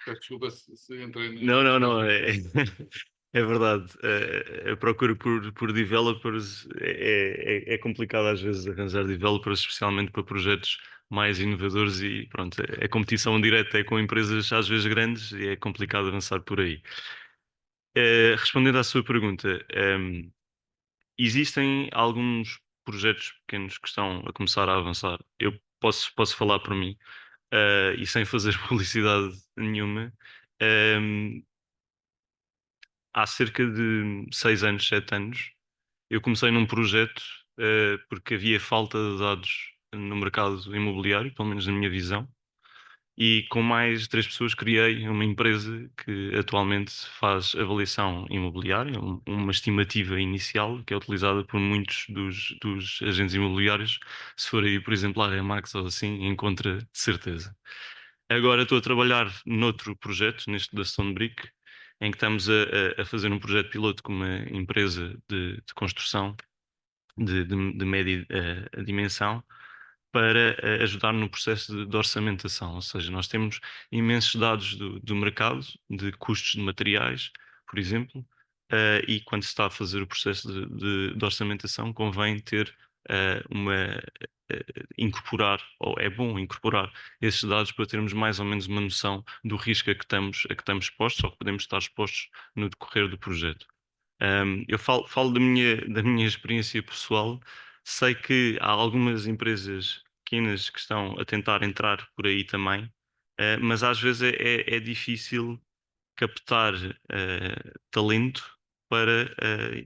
Peço desculpa se entrei na... Não, é verdade. A procura por developers é complicado às vezes arranjar developers, especialmente para projetos mais inovadores e pronto, a competição direta é com empresas às vezes grandes e é complicado avançar por aí. Respondendo à sua pergunta, existem alguns projetos pequenos que estão a começar a avançar. Eu posso falar por mim, e sem fazer publicidade nenhuma. Há cerca de 6 anos, 7 anos, eu comecei num projeto porque havia falta de dados no mercado imobiliário, pelo menos na minha visão, e com mais 3 pessoas criei uma empresa que atualmente faz avaliação imobiliária, uma estimativa inicial que é utilizada por muitos dos agentes imobiliários. Se for aí, por exemplo, a Remax ou assim, encontra de certeza. Agora estou a trabalhar noutro projeto, neste da Stonebrick, em que estamos a fazer um projeto piloto com uma empresa de construção de média dimensão para ajudar no processo de orçamentação. Ou seja, nós temos imensos dados do mercado, de custos de materiais, por exemplo, e quando se está a fazer o processo de orçamentação, convém ter incorporar, ou é bom incorporar esses dados para termos mais ou menos uma noção do risco a que estamos expostos ou que podemos estar expostos no decorrer do projeto. Eu falo da minha experiência pessoal. Sei que há algumas empresas pequenas que estão a tentar entrar por aí também, mas às vezes é difícil captar talento para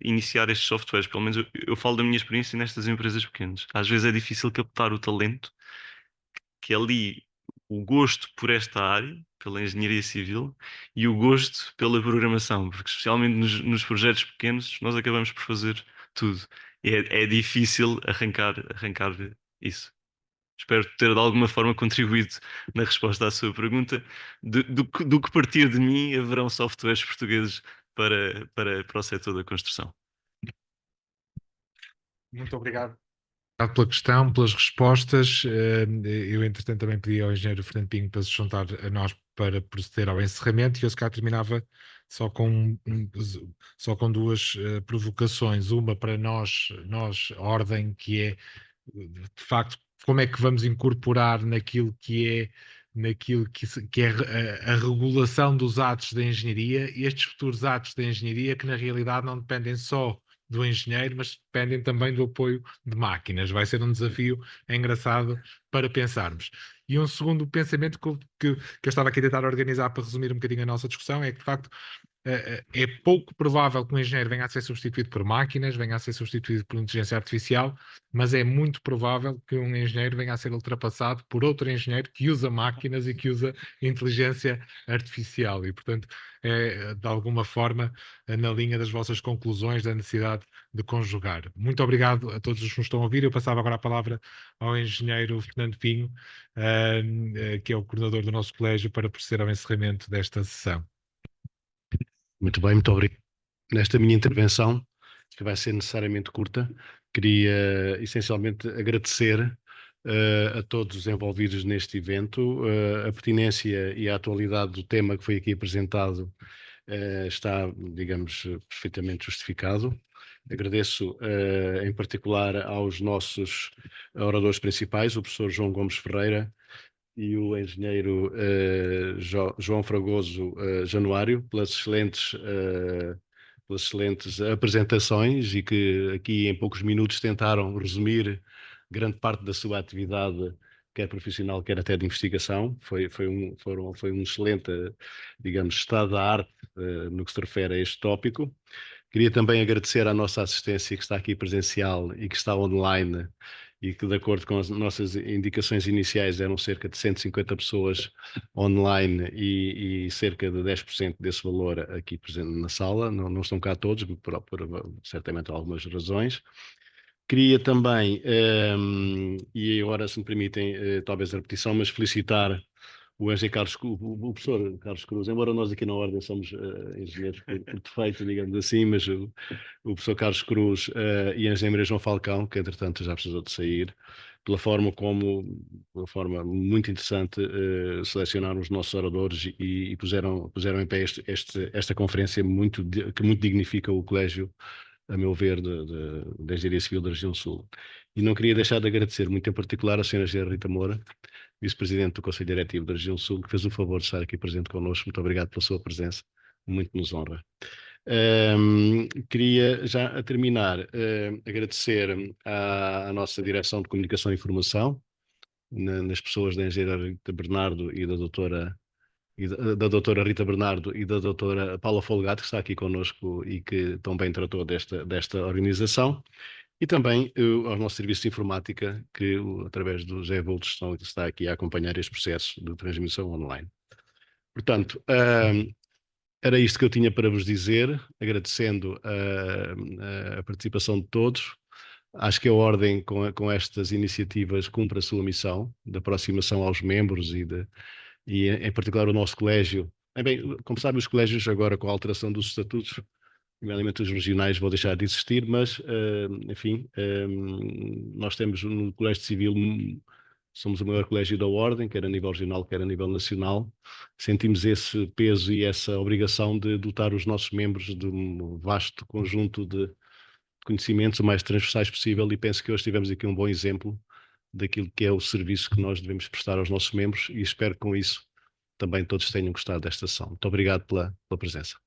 iniciar estes softwares. Pelo menos eu falo da minha experiência nestas empresas pequenas. Às vezes é difícil captar o talento, que é ali o gosto por esta área, pela engenharia civil, e o gosto pela programação, porque especialmente nos projetos pequenos nós acabamos por fazer tudo. E é difícil arrancar isso. Espero ter de alguma forma contribuído na resposta à sua pergunta. Do que partir de mim, haverão softwares portugueses para o setor da construção. Muito obrigado. Obrigado pela questão, pelas respostas. Eu, entretanto, também pedi ao engenheiro Fernando Pinho para se juntar a nós para proceder ao encerramento e eu, se calhar, terminava só com duas provocações. Uma para nós, a ordem, que é, de facto, como é que vamos incorporar naquilo que é a regulação dos atos da engenharia, estes futuros atos da engenharia que, na realidade, não dependem só do engenheiro, mas dependem também do apoio de máquinas. Vai ser um desafio engraçado para pensarmos. E um segundo pensamento que eu estava aqui a tentar organizar para resumir um bocadinho a nossa discussão é que, de facto, é pouco provável que um engenheiro venha a ser substituído por máquinas, venha a ser substituído por inteligência artificial, mas é muito provável que um engenheiro venha a ser ultrapassado por outro engenheiro que usa máquinas e que usa inteligência artificial. E, portanto, é de alguma forma na linha das vossas conclusões da necessidade de conjugar. Muito obrigado a todos os que nos estão a ouvir. Eu passava agora a palavra ao engenheiro Fernando Pinho, que é o coordenador do nosso colégio, para proceder ao encerramento desta sessão. Muito bem, muito obrigado. Nesta minha intervenção, que vai ser necessariamente curta, queria essencialmente agradecer a todos os envolvidos neste evento. A pertinência e a atualidade do tema que foi aqui apresentado está, digamos, perfeitamente justificado. Agradeço em particular aos nossos oradores principais, o professor João Gomes Ferreira e o engenheiro João Fragoso Januário, pelas excelentes apresentações e que aqui em poucos minutos tentaram resumir grande parte da sua atividade, quer profissional, quer até de investigação. Foi um excelente, digamos, estado da arte no que se refere a este tópico. Queria também agradecer à nossa assistência que está aqui presencial e que está online e que, de acordo com as nossas indicações iniciais, eram cerca de 150 pessoas online e cerca de 10% desse valor aqui presente na sala. Não estão cá todos, por certamente algumas razões. Queria também, e agora, se me permitem, talvez a repetição, mas felicitar o professor Carlos Cruz, embora nós aqui na Ordem somos engenheiros por defeito, digamos assim, mas o professor Carlos Cruz e a engenheira João Falcão, que entretanto já precisou de sair, pela forma como, de uma forma muito interessante, selecionaram os nossos oradores e puseram em pé esta conferência que muito dignifica o colégio, a meu ver, da Engenharia Civil da Região Sul. E não queria deixar de agradecer muito em particular à Sra. Engenheira Rita Moura, Vice-Presidente do Conselho Diretivo da Região Sul, que fez o favor de estar aqui presente connosco. Muito obrigado pela sua presença, muito nos honra. Queria já a terminar agradecer à nossa Direção de Comunicação e Informação, nas pessoas da Engenheira Rita Bernardo e da doutora Rita Bernardo e da doutora Paula Folgado, que está aqui connosco e que também tratou desta organização, e também aos nossos serviços de informática, que através do Zé Voltos está aqui a acompanhar este processo de transmissão online. Portanto, era isto que eu tinha para vos dizer, agradecendo a participação de todos. Acho que a Ordem, com estas iniciativas, cumpre a sua missão de aproximação aos membros e em particular o nosso colégio. Bem, como sabem, os colégios agora, com a alteração dos estatutos, nomeadamente os regionais, vão deixar de existir, mas, enfim, nós temos no Colégio Civil, somos o maior colégio da Ordem, quer a nível regional, quer a nível nacional. Sentimos esse peso e essa obrigação de dotar os nossos membros de um vasto conjunto de conhecimentos o mais transversais possível, e penso que hoje tivemos aqui um bom exemplo daquilo que é o serviço que nós devemos prestar aos nossos membros, e espero que com isso também todos tenham gostado desta sessão. Muito obrigado pela presença.